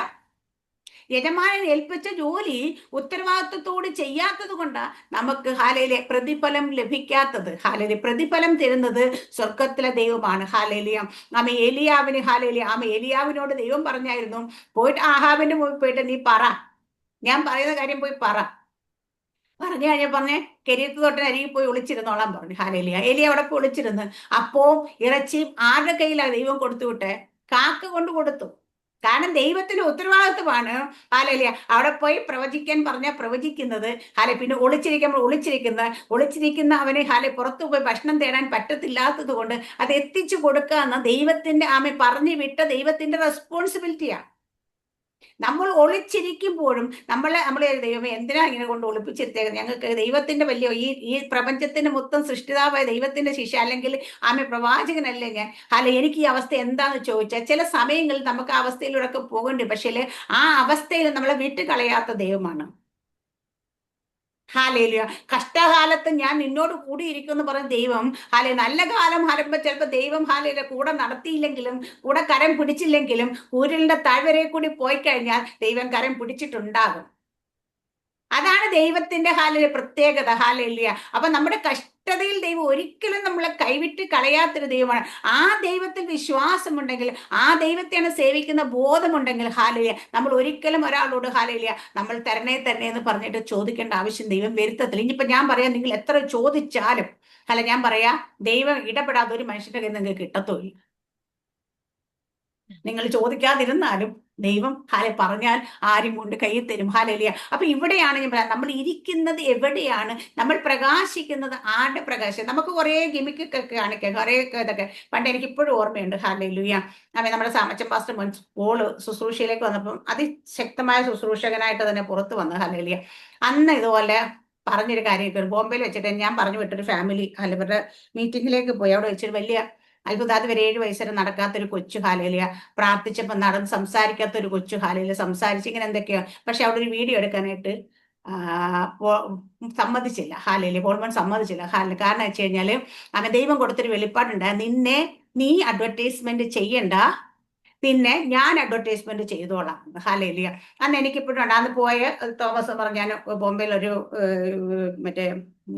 യജമാനൻ ഏൽപ്പിച്ച ജോലി ഉത്തരവാദിത്വത്തോട് ചെയ്യാത്തത് കൊണ്ട് നമുക്ക് ഹാലയിലെ പ്രതിഫലം ലഭിക്കാത്തത്. ഹാലയിലെ പ്രതിഫലം തരുന്നത് സ്വർഗത്തിലെ ദൈവമാണ്. ഹാലേലിയ. എലിയാവിന്, ഹാലേലിയ, എലിയാവിനോട് ദൈവം പറഞ്ഞായിരുന്നു, പോയിട്ട് ആഹാബിന്റെ മുമ്പിൽ പോയിട്ട് നീ പറ, ഞാൻ പറയുന്ന കാര്യം പോയി പറഞ്ഞു കഴിഞ്ഞാൽ പറഞ്ഞേ, കെരീത്ത് തോട്ടിന് അരികിൽ പോയി ഒളിച്ചിരുന്നോളാൻ പറഞ്ഞു. ഹാലേലിയ. ഏലിയ അവിടെ പോയി ഒളിച്ചിരുന്ന് അപ്പവും ഇറച്ചിയും ആരുടെ കയ്യിലാണ് ദൈവം കൊടുത്തു വിട്ടെ? കാക്ക കൊണ്ട് കൊടുത്തു. കാരണം ദൈവത്തിന്റെ ഉത്തരവാദിത്വമാണ്. ഹാലേലിയ. അവിടെ പോയി പ്രവചിക്കാൻ പറഞ്ഞാൽ പ്രവചിക്കുന്നത്. പിന്നെ ഒളിച്ചിരിക്കുന്ന അവന് പുറത്തു പോയി ഭക്ഷണം തേടാൻ പറ്റത്തില്ലാത്തത് കൊണ്ട് അത് എത്തിച്ചു കൊടുക്കുക എന്ന ദൈവത്തിന്റെ പറഞ്ഞു വിട്ട ദൈവത്തിന്റെ റെസ്പോൺസിബിലിറ്റിയാണ്. നമ്മൾ ഒളിച്ചിരിക്കുമ്പോഴും നമ്മളെ ദൈവമേ എന്തിനാ ഇങ്ങനെ കൊണ്ട് ഒളിപ്പിച്ചിരുത്തേക്കുന്നത്? ഞങ്ങൾക്ക് ദൈവത്തിന്റെ വലിയ ഈ പ്രപഞ്ചത്തിന്റെ മൊത്തം സൃഷ്ടിതാവായ ദൈവത്തിന്റെ ശിഷ്യ, അല്ലെങ്കിൽ പ്രവാചകനല്ലേ ഞാൻ? എനിക്ക് ഈ അവസ്ഥ എന്താന്ന് ചോദിച്ചാൽ ചില സമയങ്ങളിൽ നമുക്ക് ആ അവസ്ഥയിലൂടെ ഒക്കെ പോകേണ്ടി, പക്ഷേ ആ അവസ്ഥയിൽ നമ്മളെ വിട്ടുകളയാത്ത ദൈവമാണ്. ഹാലേലുയ. കഷ്ടകാലത്ത് ഞാൻ നിന്നോട് കൂടിയിരിക്കും എന്ന് പറഞ്ഞ ദൈവം നല്ല കാലം വരുമ്പോ ചിലപ്പോ ദൈവം കൂടെ നടത്തിയില്ലെങ്കിലും കൂടെ കരം പിടിച്ചില്ലെങ്കിലും ഊരിലിന്റെ താഴ്വരയിൽ കൂടി പോയി കഴിഞ്ഞാൽ ദൈവം കരം പിടിച്ചിട്ടുണ്ടാകും. അതാണ് ദൈവത്തിന്റെ പ്രത്യേകത. ഹാലേലുയ. അപ്പൊ നമ്മുടെ കഷ്ടതയിൽ ദൈവം ഒരിക്കലും നമ്മളെ കൈവിട്ട് കളയാത്തൊരു ദൈവമാണ്. ആ ദൈവത്തിൽ വിശ്വാസമുണ്ടെങ്കിൽ, ആ ദൈവത്തെയാണ് സേവിക്കുന്ന ബോധമുണ്ടെങ്കിൽ ഹാലേലുയ, നമ്മൾ ഒരിക്കലും ഒരാളോട് ഹാലേലുയ നമ്മൾ തരണേ എന്ന് പറഞ്ഞിട്ട് ചോദിക്കേണ്ട ആവശ്യം ദൈവം വരുത്തത്തില്ല. ഇനിയിപ്പോ ഞാൻ പറയാം, നിങ്ങൾ എത്ര ചോദിച്ചാലും ഞാൻ പറയാ, ദൈവം ഇടപെടാതെ ഒരു മനുഷ്യന്റെ കയ്യിൽ നിങ്ങൾക്ക് കിട്ടത്തുമില്ല. നിങ്ങൾ ചോദിക്കാതിരുന്നാലും ദൈവം പറഞ്ഞാൽ ആരും കൊണ്ട് കയ്യിൽ തരും. ഹാലേലിയ. അപ്പൊ ഇവിടെയാണ് ഞാൻ പറയാം, നമ്മൾ ഇരിക്കുന്നത് എവിടെയാണ്, നമ്മൾ പ്രകാശിക്കുന്നത് ആരുടെ പ്രകാശം. നമുക്ക് കുറെ ഗിമിക്കൊക്കെ കാണിക്കാം, കുറെ ഇതൊക്കെ പണ്ട് എനിക്ക് ഇപ്പോഴും ഓർമ്മയുണ്ട്. ഹാലേലുയ. നമ്മുടെ സാമച്ചൻ പാസ്റ്റർ മോള് ശുശ്രൂഷയിലേക്ക് വന്നപ്പം അതിശക്തമായ ശുശ്രൂഷകനായിട്ട് തന്നെ പുറത്തു വന്നു. ഹാലേലിയ. അന്ന് ഇതുപോലെ പറഞ്ഞൊരു കാര്യം ബോംബെയിൽ വെച്ചിട്ട് ഞാൻ പറഞ്ഞു വിട്ടൊരു ഫാമിലി ഇവരുടെ മീറ്റിങ്ങിലേക്ക് പോയി. അവിടെ വെച്ചൊരു വലിയ അത്ഭുതം. അതുവരെ 7 വയസ്സ് വരെ നടക്കാത്തൊരു കൊച്ചു ഹാലേലിയ പ്രാർത്ഥിച്ചപ്പോൾ നടന്ന് സംസാരിക്കാത്തൊരു കൊച്ചു ഹാലേലിയ സംസാരിച്ച് ഇങ്ങനെ എന്തൊക്കെയോ. പക്ഷെ അവിടെ ഒരു വീഡിയോ എടുക്കാനായിട്ട് സമ്മതിച്ചില്ല. ഹാലേലിയ. പോൾമോൻ സമ്മതിച്ചില്ല. കാരണം വെച്ച് കഴിഞ്ഞാല് ദൈവം കൊടുത്തൊരു വെളിപ്പാടുണ്ട്, നീ അഡ്വർടൈസ്മെന്റ് ചെയ്യണ്ട, പിന്നെ ഞാൻ അഡ്വർടൈസ്മെന്റ് ചെയ്തോളാം. ഹാലേലിയ. അന്ന് എനിക്കിപ്പോഴും ഉണ്ട്. അന്ന് പോയ തോമസ് പറഞ്ഞ, ഞാൻ ബോംബെയിൽ ഒരു മറ്റേ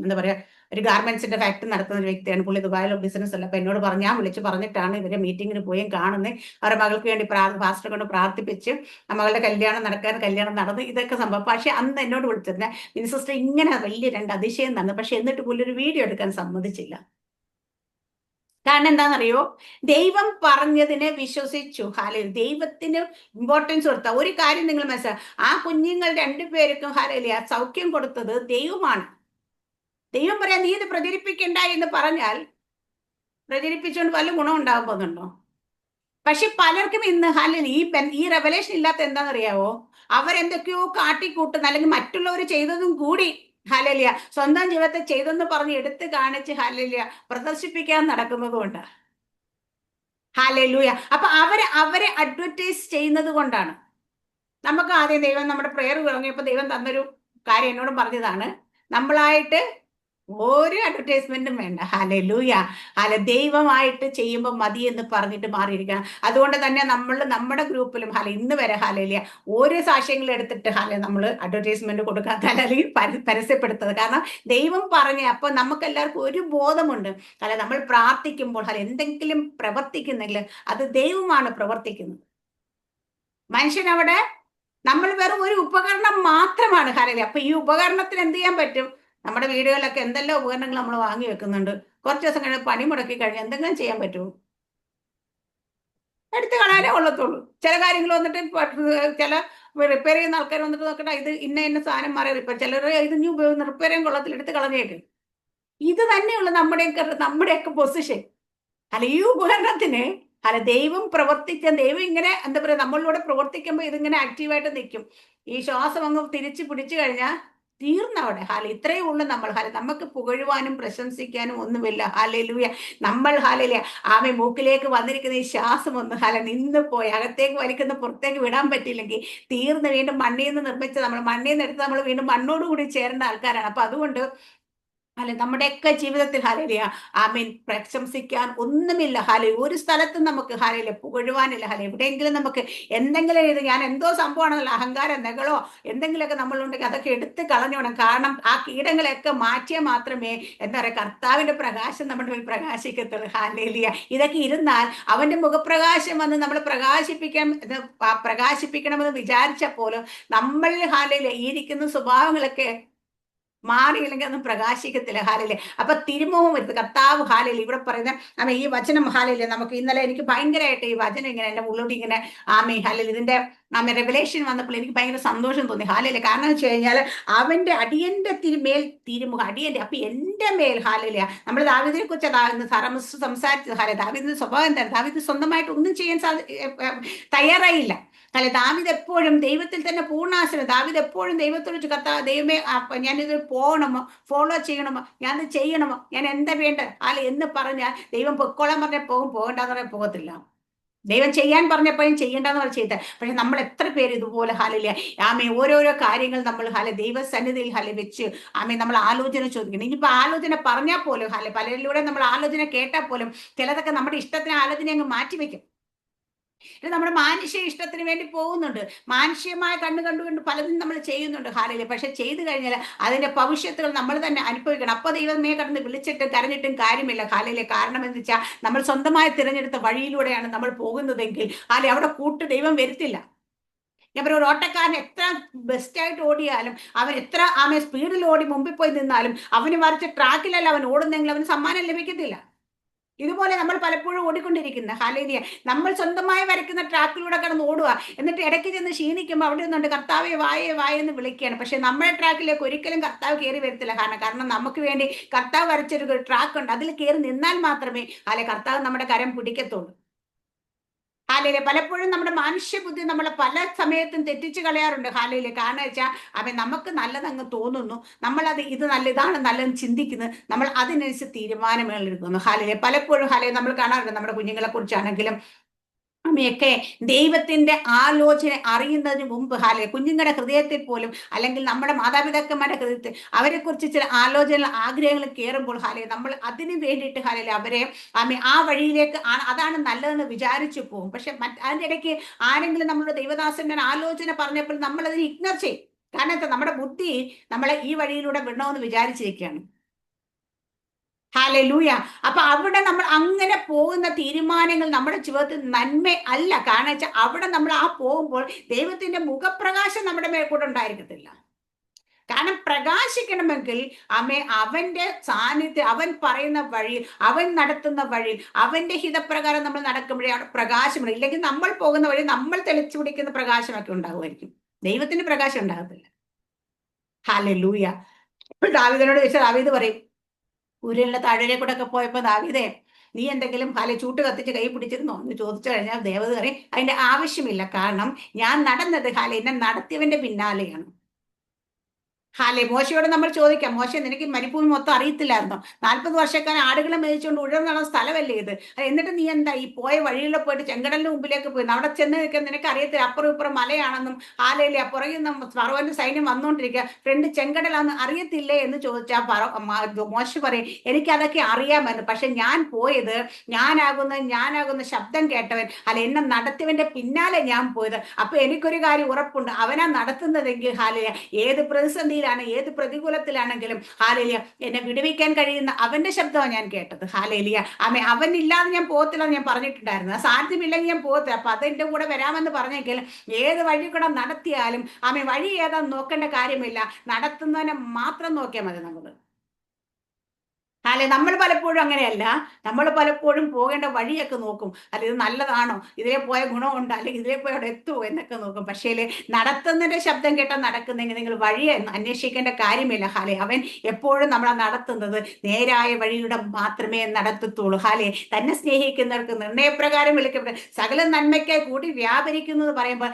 എന്താ പറയാ ഒരു ഗാർമെന്റ്സിന്റെ ഫാക്ടറി നടത്തുന്ന ഒരു വ്യക്തിയാണ്. പുള്ളി ദുബായിലെ ബിസിനസ് അല്ല. അപ്പൊ എന്നോട് ഞാൻ വിളിച്ച് പറഞ്ഞിട്ടാണ് ഇവരെ മീറ്റിങ്ങിന് പോയി കാണുന്നത്. അവരുടെ മകൾക്ക് വേണ്ടി പാസ്റ്റർ കൊണ്ട് പ്രാർത്ഥിപ്പിച്ച് മകളുടെ കല്യാണം നടന്ന് ഇതൊക്കെ സംഭവം. പക്ഷെ അന്ന് എന്നോട് വിളിച്ചിരുന്ന സിസ്റ്റർ ഇങ്ങനെ വലിയ 2 അതിശയം നടന്നു. പക്ഷെ എന്നിട്ട് പുള്ളി ഒരു വീഡിയോ എടുക്കാൻ സമ്മതിച്ചില്ല. കാരണം എന്താണെന്നറിയോ? ദൈവം പറഞ്ഞതിനെ വിശ്വസിച്ചു. ദൈവത്തിന് ഇമ്പോർട്ടൻസ് കൊടുത്ത ഒരു കാര്യം നിങ്ങൾ മനസ്സിലാക്കുക, ആ കുഞ്ഞുങ്ങൾ 2 പേർക്കും സൗഖ്യം കൊടുത്തത് ദൈവമാണ്. ദൈവം പറയാം, നീ ഇത് പ്രചരിപ്പിക്കണ്ട എന്ന് പറഞ്ഞാൽ പ്രചരിപ്പിച്ചുകൊണ്ട് വല്ല ഗുണം ഉണ്ടാകാൻ പോകുന്നുണ്ടോ? പക്ഷെ പലർക്കും ഇന്ന് ഈ റെവലേഷൻ ഇല്ലാത്ത എന്താണെന്നറിയാവോ? അവരെന്തൊക്കെയോ കാട്ടിക്കൂട്ടുന്ന, അല്ലെങ്കിൽ മറ്റുള്ളവർ ചെയ്തതും കൂടി ഹാലേലിയ സ്വന്തം ജീവിതത്തെ ചെയ്തെന്ന് പറഞ്ഞ് എടുത്ത് കാണിച്ച് ഹാലേലിയ പ്രദർശിപ്പിക്കാൻ നടക്കുന്നതുകൊണ്ട് ഹാലേലൂയ. അപ്പൊ അവരെ അഡ്വർടൈസ് ചെയ്യുന്നത് കൊണ്ടാണ്. നമുക്ക് ആദ്യം ദൈവം നമ്മുടെ പ്രെയർ തുടങ്ങിയപ്പോൾ ദൈവം തന്നൊരു കാര്യം എന്നോട് പറഞ്ഞതാണ്, നമ്മളായിട്ട് ഒരു അഡ്വർടൈസ്മെന്റും വേണ്ട. ഹാലേലൂയ. ദൈവമായിട്ട് ചെയ്യുമ്പോൾ മതി എന്ന് പറഞ്ഞിട്ട് മാറിയിരിക്കണം. അതുകൊണ്ട് തന്നെ നമ്മൾ നമ്മുടെ ഗ്രൂപ്പിലും ഇന്ന് വരെ ഹാലേലിയ ഓരോ സാക്ഷ്യങ്ങൾ എടുത്തിട്ട് നമ്മൾ അഡ്വർടൈസ്മെന്റ് കൊടുക്കാത്ത, അല്ലെങ്കിൽ പരസ്യപ്പെടുത്തത്. കാരണം ദൈവം പറഞ്ഞ, അപ്പൊ നമുക്ക് എല്ലാവർക്കും ഒരു ബോധമുണ്ട്. നമ്മൾ പ്രാർത്ഥിക്കുമ്പോൾ എന്തെങ്കിലും പ്രവർത്തിക്കുന്നെങ്കിൽ അത് ദൈവമാണ് പ്രവർത്തിക്കുന്നത്. മനുഷ്യനവിടെ നമ്മൾ വെറും ഒരു ഉപകരണം മാത്രമാണ്. ഹാലേലൂയ. അപ്പൊ ഈ ഉപകരണത്തിന് എന്ത് ചെയ്യാൻ പറ്റും? നമ്മുടെ വീടുകളിലൊക്കെ എന്തെല്ലാം ഉപകരണങ്ങൾ നമ്മൾ വാങ്ങി വെക്കുന്നുണ്ട്. കുറച്ച് ദിവസം കഴിഞ്ഞ് പണി മുടക്കി കഴിഞ്ഞ് എന്തെങ്കിലും ചെയ്യാൻ പറ്റുമോ? എടുത്ത് കളയാനേ കൊള്ളത്തുള്ളൂ. ചില കാര്യങ്ങൾ വന്നിട്ട് ചില റിപ്പയർ ചെയ്യുന്ന ആൾക്കാർ വന്നിട്ട് നോക്കട്ടെ, ഇത് ഇന്ന സാധനം മാറി റിപ്പയർ, ചിലർ ഇത് ഇനി ഉപയോഗിക്കുന്ന റിപ്പയർ ചെയ്യാൻ കൊള്ളത്തിൽ എടുത്ത് കളഞ്ഞേക്ക്. ഇത് തന്നെയുള്ള നമ്മുടെയൊക്കെ പൊസിഷൻ. ഈ ഉപകരണത്തിന് ദൈവം പ്രവർത്തിച്ച, ദൈവം ഇങ്ങനെ എന്താ പറയുക, നമ്മളിലൂടെ പ്രവർത്തിക്കുമ്പോൾ ഇതിങ്ങനെ ആക്റ്റീവായിട്ട് നിൽക്കും. ഈ ശ്വാസം അങ്ങ് തിരിച്ചു പിടിച്ചു കഴിഞ്ഞാൽ തീർന്നവിടെ. ഇത്രയേ ഉള്ളൂ നമ്മൾ. നമുക്ക് പുകഴുവാനും പ്രശംസിക്കാനും ഒന്നുമില്ല. ഹാലേലൂയ. നമ്മൾ മൂക്കിലേക്ക് വന്നിരിക്കുന്ന ഈ ശ്വാസം ഒന്ന് നിന്ന് പോയി അകത്തേക്ക് വലിക്കുന്ന പുറത്തേക്ക് വിടാൻ പറ്റിയില്ലെങ്കിൽ തീർന്ന് വീണ്ടും മണ്ണിൽ നിന്ന് നിർമ്മിച്ച് മണ്ണിൽ നിന്ന് എടുത്ത് നമ്മൾ വീണ്ടും മണ്ണോടുകൂടി ചേരേണ്ട ആൾക്കാരാണ്. അപ്പൊ അതുകൊണ്ട് നമ്മുടെയൊക്കെ ജീവിതത്തിൽ പ്രശംസിക്കാൻ ഒന്നുമില്ല. ഒരു സ്ഥലത്തും നമുക്ക് പുകഴുവാനില്ല. എവിടെയെങ്കിലും നമുക്ക് എന്തെങ്കിലും ഇത് ഞാൻ എന്തോ സംഭവമാണെന്നല്ല അഹങ്കാരം, നെകളോ എന്തെങ്കിലുമൊക്കെ നമ്മളുണ്ടെങ്കിൽ അതൊക്കെ എടുത്ത് കളഞ്ഞോണം. കാരണം ആ കീടങ്ങളെയൊക്കെ മാറ്റിയാൽ മാത്രമേ എന്താ പറയുക കർത്താവിന്റെ പ്രകാശം നമ്മുടെ മേൽ പ്രകാശിക്കത്തുള്ളൂ. ഹാലേലിയ. ഇതൊക്കെ ഇരുന്നാൽ അവന്റെ മുഖപ്രകാശം വന്ന് നമ്മൾ പ്രകാശിപ്പിക്കണമെന്ന് വിചാരിച്ച പോലും നമ്മൾ ഇരിക്കുന്ന സ്വഭാവങ്ങളൊക്കെ മാറിയില്ലെങ്കിൽ ഒന്നും പ്രകാശിക്കത്തില്ല. ഹാലയിലെ അപ്പൊ തിരുമുഖം വരുന്നത് കർത്താവ്. ഹാലയിൽ ഇവിടെ പറയുന്ന ഈ വചനം ഹാലയിലെ നമുക്ക് ഇന്നലെ എനിക്ക് ഭയങ്കരമായിട്ട് ഈ വചനം ഇങ്ങനെ എന്റെ ഉള്ളോട്ട് ഇങ്ങനെ ഹാലയിൽ ഇതിന്റെ റെവലേഷൻ വന്നപ്പോൾ എനിക്ക് ഭയങ്കര സന്തോഷം തോന്നി. ഹാലയിലെ കാരണം എന്ന് വെച്ച് കഴിഞ്ഞാൽ അവന്റെ അടിയന്റെ മേൽ തിരുമുഖം, അടിയന്റെ അപ്പൊ എന്റെ മേൽ. ഹാലയില നമ്മൾ ദാവീദിനെ കുറിച്ച് സംസാരിച്ചത്. ഹാല ദാവീദിന്റെ സ്വഭാവം എന്താണ്? ദാവീദ് സ്വന്തമായിട്ട് ഒന്നും ചെയ്യാൻ തയ്യാറായില്ല. അല്ലെ, ദാവീദ് എപ്പോഴും ദൈവത്തിൽ തന്നെ പൂർണ്ണാശ്രയം. ദാവീദ് എപ്പോഴും ദൈവത്തോട് കർത്താവ് ദൈവമേ ഞാനിത് പോകണമോ, ഫോളോ ചെയ്യണമോ, ഞാനത് ചെയ്യണമോ, ഞാൻ എന്താ വേണ്ടത് അല്ലെ എന്ന് പറഞ്ഞാൽ ദൈവം പൊക്കോളാൻ പറഞ്ഞാൽ പോകും, പോകണ്ടെന്ന് പറഞ്ഞാൽ പോകത്തില്ല. ദൈവം ചെയ്യാൻ പറഞ്ഞപ്പോഴും ചെയ്യേണ്ടെന്ന് പറഞ്ഞ് ചെയ്ത. പക്ഷെ നമ്മൾ എത്ര പേര് ഇതുപോലെ ഹാലില്ല ഓരോരോ കാര്യങ്ങൾ നമ്മൾ ദൈവസന്നിധിയിൽ വെച്ച് നമ്മൾ ആലോചന ചോദിക്കണം. ഇനിയിപ്പോ ആലോചന പറഞ്ഞാൽ പോലും പലരിലൂടെ നമ്മൾ ആലോചന കേട്ടാൽ പോലും ചിലതൊക്കെ നമ്മുടെ ഇഷ്ടത്തിന് ആലോചന അങ്ങ് മാറ്റിവെക്കും. ഇത് നമ്മുടെ മാനുഷ്യ ഇഷ്ടത്തിന് വേണ്ടി പോകുന്നുണ്ട്. മാനുഷ്യമായ കണ്ടുകൊണ്ട് പലതും നമ്മൾ ചെയ്യുന്നുണ്ട് ഹാലയില്. പക്ഷെ ചെയ്തു കഴിഞ്ഞാൽ അതിന്റെ ഭവിഷ്യത്തുകൾ നമ്മൾ തന്നെ അനുഭവിക്കണം. അപ്പൊ ദൈവമേ കടന്ന് വിളിച്ചിട്ടും കരഞ്ഞിട്ടും കാര്യമില്ല ഹാലയിലെ. കാരണം എന്ന് വെച്ചാൽ നമ്മൾ സ്വന്തമായി തിരഞ്ഞെടുത്ത വഴിയിലൂടെയാണ് നമ്മൾ പോകുന്നതെങ്കിൽ അവിടെ കൂട്ട് ദൈവം വരുത്തില്ല. ഞാൻ പറയും, ഒരു ഓട്ടക്കാരൻ എത്ര ബെസ്റ്റായിട്ട് ഓടിയാലും, അവൻ എത്ര സ്പീഡിൽ ഓടി മുമ്പിൽ പോയി നിന്നാലും, അവന് വരച്ച ട്രാക്കിലല്ല അവൻ ഓടുന്നെങ്കിൽ അവന് സമ്മാനം ലഭിക്കത്തില്ല. ഇതുപോലെ നമ്മൾ പലപ്പോഴും ഓടിക്കൊണ്ടിരിക്കുന്ന ഹാലേലിയ നമ്മൾ സ്വന്തമായി വരയ്ക്കുന്ന ട്രാക്കിലൂടെ കിടന്ന് ഓടുക. എന്നിട്ട് ഇടയ്ക്ക് ചെന്ന് ക്ഷീണിക്കുമ്പോൾ അവിടെ നിന്നുണ്ട് കർത്താവെ വായേ വായെന്ന് വിളിക്കുകയാണ്. പക്ഷെ നമ്മുടെ ട്രാക്കിലേക്ക് ഒരിക്കലും കർത്താവ് കയറി വരത്തില്ല. കാരണം നമുക്ക് വേണ്ടി കർത്താവ് വരച്ചൊരു ട്രാക്ക് ഉണ്ട്. അതിൽ കയറി നിന്നാൽ മാത്രമേ കർത്താവ് നമ്മുടെ കരം പിടിക്കത്തുള്ളൂ. ഹാലയിലെ പലപ്പോഴും നമ്മുടെ മനുഷ്യബുദ്ധി നമ്മളെ പല സമയത്തും തെറ്റിച്ച് കളയാറുണ്ട് ഹാലയിലെ. കാരണം വെച്ചാൽ നമുക്ക് നല്ലതങ്ങ് തോന്നുന്നു, നമ്മളത് ഇതാണ് നല്ലതെന്ന് ചിന്തിക്കുന്നത്, നമ്മൾ അതിനനുസരിച്ച് തീരുമാനങ്ങൾ എടുക്കുന്നു. ഹാലയിലെ പലപ്പോഴും നമ്മൾ കാണാറുണ്ട് നമ്മുടെ കുഞ്ഞുങ്ങളെ കുറിച്ചാണെങ്കിലും അമ്മയൊക്കെ ദൈവത്തിന്റെ ആലോചന അറിയുന്നതിന് മുമ്പ് കുഞ്ഞുങ്ങളുടെ ഹൃദയത്തിൽ പോലും, അല്ലെങ്കിൽ നമ്മുടെ മാതാപിതാക്കന്മാരുടെ ഹൃദയത്തിൽ അവരെ കുറിച്ച് ചില ആലോചന ആഗ്രഹങ്ങൾ കയറുമ്പോൾ നമ്മൾ അതിന് വേണ്ടിയിട്ട് അവരെ ആ വഴിയിലേക്ക് അതാണ് നല്ലതെന്ന് വിചാരിച്ചു പോകും. പക്ഷെ അതിൻ്റെ ഇടയ്ക്ക് ആരെങ്കിലും നമ്മുടെ ദൈവദാസന്റെ ആലോചന പറഞ്ഞപ്പോൾ നമ്മൾ അതിനെ ഇഗ്നോർ ചെയ്യും. കാരണം നമ്മുടെ ബുദ്ധി നമ്മളെ ഈ വഴിയിലൂടെ വിടണമെന്ന് വിചാരിച്ചിരിക്കുകയാണ്. ഹല്ലേലൂയ. അപ്പൊ അവിടെ നമ്മൾ അങ്ങനെ പോകുന്ന തീരുമാനങ്ങൾ നമ്മുടെ ജീവിതത്തിൽ നന്മ അല്ല. കാരണം വെച്ചാൽ അവിടെ നമ്മൾ പോകുമ്പോൾ ദൈവത്തിന്റെ മുഖപ്രകാശം നമ്മുടെ മേൽക്കൂടെ ഉണ്ടായിരിക്കത്തില്ല. കാരണം പ്രകാശിക്കണമെങ്കിൽ അവന്റെ സാന്നിധ്യം, അവൻ പറയുന്ന വഴി, അവൻ നടത്തുന്ന വഴി, അവന്റെ ഹിതപ്രകാരം നമ്മൾ നടക്കുമ്പോഴേ അവിടെ പ്രകാശമുണ്ട്. ഇല്ലെങ്കിൽ നമ്മൾ പോകുന്ന വഴി നമ്മൾ തെളിച്ചു പിടിക്കുന്ന പ്രകാശമൊക്കെ ഉണ്ടാകുമായിരിക്കും, ദൈവത്തിന്റെ പ്രകാശം ഉണ്ടാകത്തില്ല. ഹല്ലേലൂയ. ദാവീദിനോട് ചോദിച്ചാൽ ദാവീദ് പറയും, ഉരുളിന്റെ താഴെ കൂടെ ഒക്കെ പോയപ്പോ ദാവീദേ നീ എന്തെങ്കിലും ചൂട്ട് കത്തിച്ച് കൈ പിടിച്ചിരുന്നോ എന്ന് ചോദിച്ചു കഴിഞ്ഞാൽ ദേവത പറയും അതിന്റെ ആവശ്യമില്ല. കാരണം ഞാൻ നടന്നത് എന്നെ നടത്തിയവന്റെ പിന്നാലെയാണ്. മോശയോട് നമ്മൾ ചോദിക്കാം, മോശ നിനക്ക് മരുഭൂമി മൊത്തം അറിയത്തില്ലായിരുന്നോ? 40 വർഷക്കാലം ആടുകളെ മേടിച്ചുകൊണ്ട് ഉഴർന്നുള്ള സ്ഥലമല്ലേ ഇത്? എന്നിട്ട് നീ എന്താ ഈ പോയ വഴിയിലെ പോയിട്ട് ചെങ്കടലിന്റെ മുമ്പിലേക്ക് പോയി അവിടെ ചെന്ന് നിൽക്കാൻ നിനക്ക് അറിയത്തില്ല? അപ്പുറം ഇപ്പുറം മലയാണെന്നും പുറകിൽ നിന്ന് ഫറവോന്റെ സൈന്യം വന്നുകൊണ്ടിരിക്കുക, ഫ്രണ്ട് ചെങ്കടലാന്ന് അറിയത്തില്ലേ എന്ന് ചോദിച്ചാൽ മോശ പറയും എനിക്കതൊക്കെ അറിയാമെന്ന്. പക്ഷെ ഞാൻ പോയത് ഞാനാകുന്ന ശബ്ദം കേട്ടവൻ എന്നെ നടത്തിയവന്റെ പിന്നാലെ ഞാൻ പോയത്. അപ്പൊ എനിക്കൊരു കാര്യം ഉറപ്പുണ്ട്, അവനാ നടത്തുന്നതെങ്കിൽ ഏത് പ്രതിസന്ധി ഏത് പ്രതികൂലത്തിലാണെങ്കിലും എന്നെ വിടുവിക്കാൻ കഴിയുന്ന അവന്റെ ശബ്ദമാണ് ഞാൻ കേട്ടത്. അവനില്ലാതെ ഞാൻ പോകത്തില്ലെന്ന് ഞാൻ പറഞ്ഞിട്ടുണ്ടായിരുന്നു. സാധ്യമില്ലെങ്കിൽ ഞാൻ പോകത്തില്ല. അപ്പൊ അതെന്റെ കൂടെ വരാമെന്ന് പറഞ്ഞെങ്കിൽ ഏത് വഴി കൂടെ നടത്തിയാലും വഴി ഏതാന്ന് നോക്കേണ്ട കാര്യമില്ല, നടത്തുന്നതിനെ മാത്രം നോക്കിയാൽ മതി നമ്മൾ. നമ്മൾ പലപ്പോഴും അങ്ങനെയല്ല, നമ്മൾ പലപ്പോഴും പോകേണ്ട വഴിയൊക്കെ നോക്കും. ഇത് നല്ലതാണോ, ഇതിലെ പോയ ഗുണമുണ്ടോ, അല്ലെങ്കിൽ ഇതിലെ പോയി അവിടെ എത്തുമോ എന്നൊക്കെ നോക്കും. പക്ഷേ നടത്തുന്നതിന്റെ ശബ്ദം കേട്ടാൽ നടക്കുന്നെങ്കിൽ നിങ്ങൾ വഴിയെ അന്വേഷിക്കേണ്ട കാര്യമില്ല. അവൻ എപ്പോഴും നമ്മളെ നടത്തുന്നത് നേരായ വഴിയിലൂടെ മാത്രമേ നടത്തത്തുള്ളൂ. തന്നെ സ്നേഹിക്കുന്നവർക്ക് നിർണയപ്രകാരം വിളിക്കപ്പെടും സകല നന്മയ്ക്കായി കൂടി വ്യാപരിക്കുന്നത് പറയുമ്പോൾ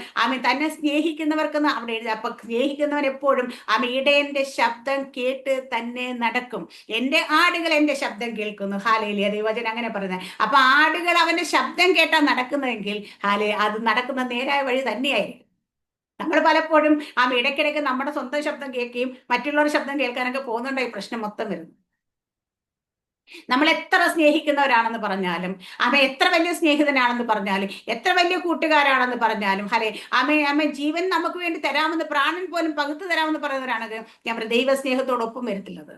തന്നെ സ്നേഹിക്കുന്നവർക്കെന്ന് അവിടെ എഴുതി. അപ്പൊ സ്നേഹിക്കുന്നവൻ എപ്പോഴും ഇടയന്റെ ശബ്ദം കേട്ട് തന്നെ നടക്കും. എന്റെ ആടുകൾ എന്റെ ശബ്ദം കേൾക്കുന്നു. ഹാലയിലെ ദൈവവചനം അങ്ങനെ പറയുന്നത്. അപ്പൊ ആടുകൾ അവന്റെ ശബ്ദം കേട്ടാ നടക്കുന്നതെങ്കിൽ അത് നടക്കുന്ന നേരായ വഴി തന്നെയായിരിക്കും. നമ്മൾ പലപ്പോഴും ഇടയ്ക്കിടയ്ക്ക് നമ്മുടെ സ്വന്തം ശബ്ദം കേൾക്കുകയും മറ്റുള്ളവരുടെ ശബ്ദം കേൾക്കാനൊക്കെ പോകുന്നുണ്ട്. ഈ പ്രശ്നം മൊത്തം വരുന്നു. നമ്മൾ എത്ര സ്നേഹിക്കുന്നവരാണെന്ന് പറഞ്ഞാലും എത്ര വലിയ സ്നേഹിതനാണെന്ന് പറഞ്ഞാലും എത്ര വലിയ കൂട്ടുകാരാണെന്ന് പറഞ്ഞാലും ജീവൻ നമുക്ക് വേണ്ടി തരാമെന്ന്, പ്രാണൻ പോലും പകുത്തു തരാമെന്ന് പറയുന്നവരാണെങ്കിൽ ഞാൻ ദൈവ സ്നേഹത്തോടൊപ്പം വരത്തില്ലത്.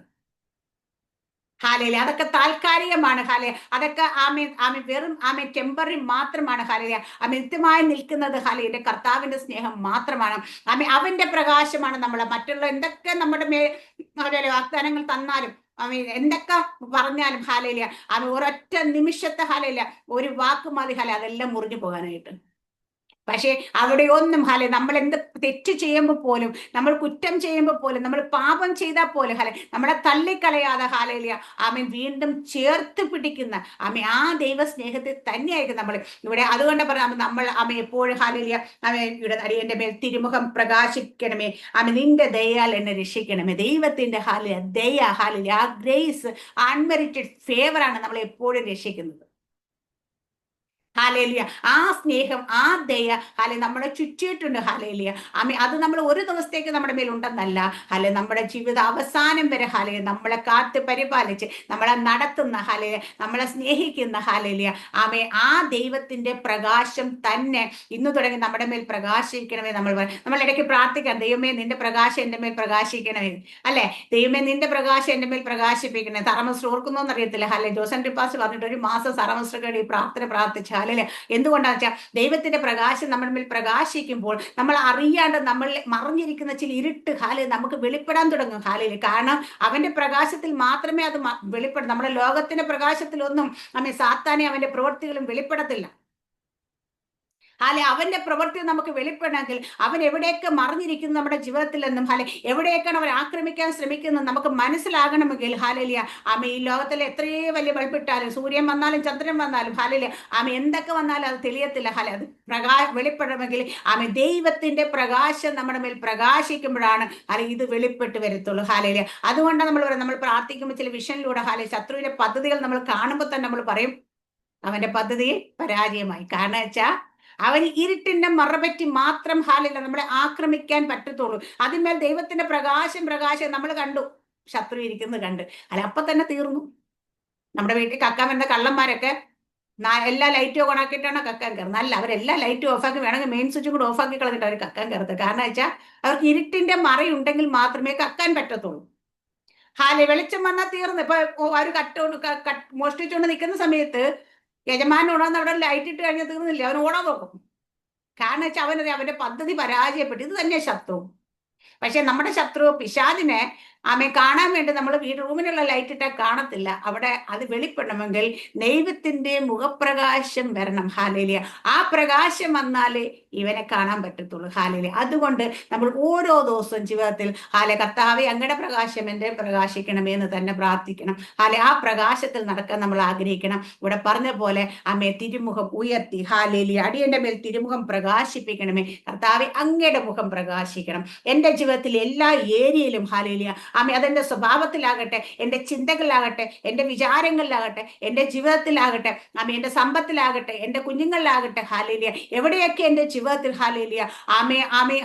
ഹാലയിലെ അതൊക്കെ താൽക്കാലികമാണ്. ഹാലെ അതൊക്കെ ആമേ വെറും ടെമ്പററി മാത്രമാണ്. ഹാലയിലെ നിത്യമായി നിൽക്കുന്നത് ഹാലയുടെ കർത്താവിന്റെ സ്നേഹം മാത്രമാണ്. അവന്റെ പ്രകാശമാണ് നമ്മളെ. മറ്റുള്ള എന്തൊക്കെ നമ്മുടെ വാഗ്ദാനങ്ങൾ തന്നാലും എന്തൊക്കെ പറഞ്ഞാലും ഹാലയില ഒരൊറ്റ നിമിഷത്തെ ഹാലയില ഒരു വാക്ക് മതി ഹാല അതെല്ലാം മുറിഞ്ഞു പോകാനായിട്ട്. പക്ഷേ അവിടെ ഒന്നും ഹാലെ നമ്മൾ എന്ത് തെറ്റ് ചെയ്യുമ്പോൾ പോലും, നമ്മൾ കുറ്റം ചെയ്യുമ്പോൾ പോലും, നമ്മൾ പാപം ചെയ്താൽ പോലും ഹാലെ നമ്മളെ തള്ളിക്കളയാതെ ഹാലയില വീണ്ടും ചേർത്ത് പിടിക്കുന്ന ആ ദൈവ സ്നേഹത്തെ തന്നെയായിരിക്കും നമ്മൾ ഇവിടെ. അതുകൊണ്ട് പറയാം നമ്മൾ എപ്പോഴും ഹാലയില ഇവിടെ അടിയന്റെ മേൽ തിരുമുഖം പ്രകാശിക്കണമേ, നിന്റെ ദയാൽ എന്നെ രക്ഷിക്കണമേ. ദൈവത്തിന്റെ ഹാലിയ ദയ, ഹാലിയ ആ ഗ്രേസ്, അൺമെറിറ്റഡ് ഫേവറാണ് നമ്മൾ എപ്പോഴും രക്ഷിക്കുന്നത്. ഹാലേലിയ ആ സ്നേഹം, ആ ദയ നമ്മളെ ചുറ്റിയിട്ടുണ്ട്. ഹാലേലിയ അത് നമ്മൾ ഒരു ദിവസത്തേക്ക് നമ്മുടെ മേൽ ഉണ്ടെന്നല്ല, നമ്മുടെ ജീവിത അവസാനം വരെ നമ്മളെ കാത്ത് പരിപാലിച്ച് നമ്മളെ നടത്തുന്ന നമ്മളെ സ്നേഹിക്കുന്ന ആ ദൈവത്തിന്റെ പ്രകാശം തന്നെ ഇന്ന് തുടങ്ങി നമ്മുടെ മേൽ പ്രകാശിക്കണമേ. നമ്മൾ ഇടയ്ക്ക് പ്രാർത്ഥിക്കാം, ദൈവമേ നിന്റെ പ്രകാശം എൻ്റെ മേൽ പ്രകാശിക്കണമേ, അല്ലെ ദൈവമേ നിന്റെ പ്രകാശം എൻ്റെ മേൽ പ്രകാശിപ്പിക്കണേ. സറമസ്റ്റർ ഓർക്കുന്നോന്ന് അറിയത്തില്ല. ജോസൻ ടിപ്പാസ് പറഞ്ഞിട്ട് ഒരു മാസം സറമസ്റ്റർ ഈ പ്രാർത്ഥന പ്രാർത്ഥിച്ച എന്തുകൊണ്ടാന്ന് വെച്ചാൽ ദൈവത്തിന്റെ പ്രകാശം നമ്മുടെ മേൽ പ്രകാശിക്കുമ്പോൾ നമ്മൾ അറിയാണ്ട് നമ്മൾ മറിഞ്ഞിരിക്കുന്ന ചില ഇരുട്ട് നമുക്ക് വെളിപ്പെടാൻ തുടങ്ങും. കാരണം അവന്റെ പ്രകാശത്തിൽ മാത്രമേ അത് വെളിപ്പെടും. നമ്മുടെ ലോകത്തിന്റെ പ്രകാശത്തിലൊന്നും സാത്താനെ അവന്റെ പ്രവൃത്തികളും വെളിപ്പെടത്തില്ല. അവന്റെ പ്രവൃത്തി നമുക്ക് വെളിപ്പെടണമെങ്കിൽ അവൻ എവിടെയൊക്കെ മറിഞ്ഞിരിക്കുന്നു നമ്മുടെ ജീവിതത്തിൽ നിന്നും, എവിടെയൊക്കെയാണ് അവൻ ആക്രമിക്കാൻ ശ്രമിക്കുന്നത് നമുക്ക് മനസ്സിലാകണമെങ്കിൽ ഈ ലോകത്തിലെ എത്രയേ വലിയ ബൾബിട്ടാലും, സൂര്യൻ വന്നാലും ചന്ദ്രൻ വന്നാലും എന്തൊക്കെ വന്നാലും അത് തെളിയത്തില്ല. അത് വെളിപ്പെടണമെങ്കിൽ ദൈവത്തിന്റെ പ്രകാശം നമ്മുടെ മേൽ പ്രകാശിക്കുമ്പോഴാണ് ഇത് വെളിപ്പെട്ട് വരത്തുള്ളൂ. അതുകൊണ്ടാണ് നമ്മൾ പ്രാർത്ഥിക്കുമ്പോൾ ചില വിഷനിലൂടെ ശത്രുവിന്റെ പദ്ധതികൾ നമ്മൾ കാണുമ്പോൾ തന്നെ നമ്മൾ പറയും അവന്റെ പദ്ധതി പരാജയമായി. കാരണം വെച്ചാൽ അവൻ ഇരുട്ടിന്റെ മറപറ്റി മാത്രം നമ്മളെ ആക്രമിക്കാൻ പറ്റത്തുള്ളൂ. അതിന്മേൽ ദൈവത്തിന്റെ പ്രകാശം നമ്മൾ കണ്ടു, ശത്രു ഇരിക്കുന്നത് കണ്ട് അപ്പൊ തന്നെ തീർന്നു. നമ്മുടെ വീട്ടിൽ കക്കാൻ വരുന്ന കള്ളന്മാരൊക്കെ എല്ലാ ലൈറ്റും ഓൺ ആക്കിയിട്ടാണ് കക്കാൻ കയറുന്നത്. അല്ല, അവരെല്ലാ ലൈറ്റും ഓഫാക്കി വേണമെങ്കിൽ മെയിൻ സ്വിച്ചും കൂടെ ഓഫാക്കി കളഞ്ഞിട്ട് അവർ കക്കാൻ കയറത്ത്. കാരണം വെച്ചാൽ അവർക്ക് ഇരുട്ടിന്റെ മറയുണ്ടെങ്കിൽ മാത്രമേ കക്കാൻ പറ്റത്തുള്ളൂ. വെളിച്ചം വന്നാൽ തീർന്നു. ഇപ്പൊ ഒരു മോഷ്ടിച്ചുകൊണ്ട് നിൽക്കുന്ന സമയത്ത് യജമാൻ ഓടാന്ന് അവിടെ ലൈറ്റ് ഇട്ട് കഴിഞ്ഞാൽ തീർന്നില്ല, അവൻ ഓടാൻ നോക്കും. കാരണം വെച്ചാൽ അവന്റെ പദ്ധതി പരാജയപ്പെട്ടു. ഇത് തന്നെ ശത്രു. പക്ഷെ നമ്മുടെ ശത്രു പിശാചിനെ കാണാൻ വേണ്ടി നമ്മൾ റൂമിനുള്ള ലൈറ്റ് ഇട്ടാൽ കാണത്തില്ല. അവിടെ അത് വെളിപ്പെടണമെങ്കിൽ ദൈവത്തിന്റെ മുഖപ്രകാശം വരണം. ഹാലേലിയ ആ പ്രകാശം വന്നാലേ ഇവനെ കാണാൻ പറ്റത്തുള്ളൂ. ഹാലേലിയ അതുകൊണ്ട് നമ്മൾ ഓരോ ദിവസവും ജീവിതത്തിൽ കർത്താവേ അങ്ങയുടെ പ്രകാശം എൻ്റെ പ്രകാശിക്കണമേ എന്ന് തന്നെ പ്രാർത്ഥിക്കണം. ആ പ്രകാശത്തിൽ നടക്കാൻ നമ്മൾ ആഗ്രഹിക്കണം. ഇവിടെ പറഞ്ഞ പോലെ തിരുമുഖം ഉയർത്തി ഹാലേലിയ അടിയന്റെ മേൽ തിരുമുഖം പ്രകാശിപ്പിക്കണമേ. കർത്താവേ അങ്ങയുടെ മുഖം പ്രകാശിക്കണം എൻ്റെ ജീവിതത്തിൽ എല്ലാ ഏരിയയിലും. ഹാലേലിയ അതെന്റെ സ്വഭാവത്തിലാകട്ടെ, എൻ്റെ ചിന്തകളിലാകട്ടെ, എൻ്റെ വിചാരങ്ങളിലാകട്ടെ, എൻ്റെ ജീവിതത്തിലാകട്ടെ, എൻ്റെ സമ്പത്തിലാകട്ടെ, എൻ്റെ കുഞ്ഞുങ്ങളിലാകട്ടെ. ഹാലേലിയ എവിടെയൊക്കെ എൻ്റെ ജീവിതത്തിൽ ഹാലേലിയ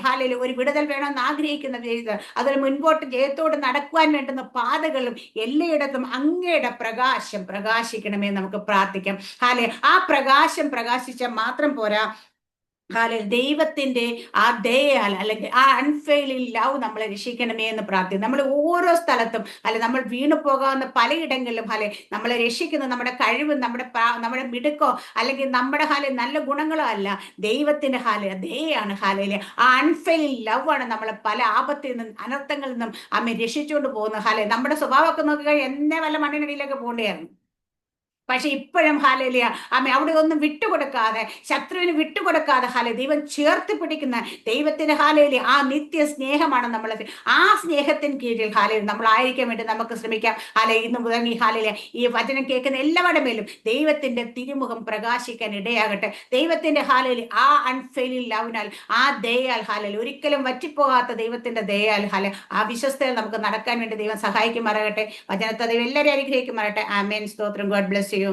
ഹാലേലിയ ഒരു വിടുതൽ വേണമെന്ന് ആഗ്രഹിക്കുന്ന ജീവിതം, അതിൽ മുൻപോട്ട് ജയത്തോട് നടക്കുവാൻ വേണ്ടുന്ന പാതകളും എല്ലായിടത്തും അങ്ങയുടെ പ്രകാശം പ്രകാശിക്കണമേ നമുക്ക് പ്രാർത്ഥിക്കാം. ആ പ്രകാശം പ്രകാശിച്ചാൽ മാത്രം പോരാ, ദൈവത്തിന്റെ ആ ദയാൽ അല്ലെങ്കിൽ ആ അൺഫെയിലിംഗ് ലവ് നമ്മളെ രക്ഷിക്കണമേ എന്ന് പ്രാർത്ഥിക്കും. നമ്മൾ ഓരോ സ്ഥലത്തും നമ്മൾ വീണു പോകാവുന്ന പലയിടങ്ങളിലും നമ്മളെ രക്ഷിക്കുന്നത് നമ്മുടെ കഴിവും നമ്മുടെ മിടുക്കോ അല്ലെങ്കിൽ നമ്മുടെ നല്ല ഗുണങ്ങളോ അല്ല, ദൈവത്തിന്റെ ദയാണ്. ആ അൺഫെയിലിംഗ് ലവ് ആണ് നമ്മളെ പല ആപത്തിൽ നിന്നും അനർത്ഥങ്ങളിൽ നിന്നും രക്ഷിച്ചുകൊണ്ട് പോകുന്നത്. നമ്മുടെ സ്വഭാവമൊക്കെ നോക്കിക്കഴിഞ്ഞാൽ എന്നെ വല്ല മണ്ണിനടിയിലൊക്കെ പോകേണ്ടിയായിരുന്നു. പക്ഷെ ഇപ്പോഴും ഹാലേലിയ അവിടെ ഒന്നും വിട്ടുകൊടുക്കാതെ, ശത്രുവിന് വിട്ടുകൊടുക്കാതെ ദൈവം ചേർത്ത് പിടിക്കുന്ന ദൈവത്തിന്റെ ഹാലേലിയ ആ നിത്യ സ്നേഹമാണ് നമ്മൾ. ആ സ്നേഹത്തിന് കീഴിൽ നമ്മൾ ആയിരിക്കാൻ വേണ്ടി നമുക്ക് ശ്രമിക്കാം. ഇന്ന് മുതൽ ഈ വചനം കേൾക്കുന്ന എല്ലാവരുടെ മേലും ദൈവത്തിന്റെ തിരുമുഖം പ്രകാശിക്കാൻ ഇടയാകട്ടെ. ദൈവത്തിന്റെ ആ അൺഫെയിലിംഗ് ലവിനാൽ, ആ ദയാൽ ഒരിക്കലും വറ്റിപ്പോകാത്ത ദൈവത്തിന്റെ ദയാൽ ആ വിശ്വസ്തയിൽ നമുക്ക് നടക്കാൻ വേണ്ടി ദൈവം സഹായിക്കുമാറാകട്ടെ. വചനത്തെ ദൈവം എല്ലാവരും അനുഗ്രഹിക്കുമാറാകട്ടെ. ആമേൻ. സ്തോത്രം. God bless you.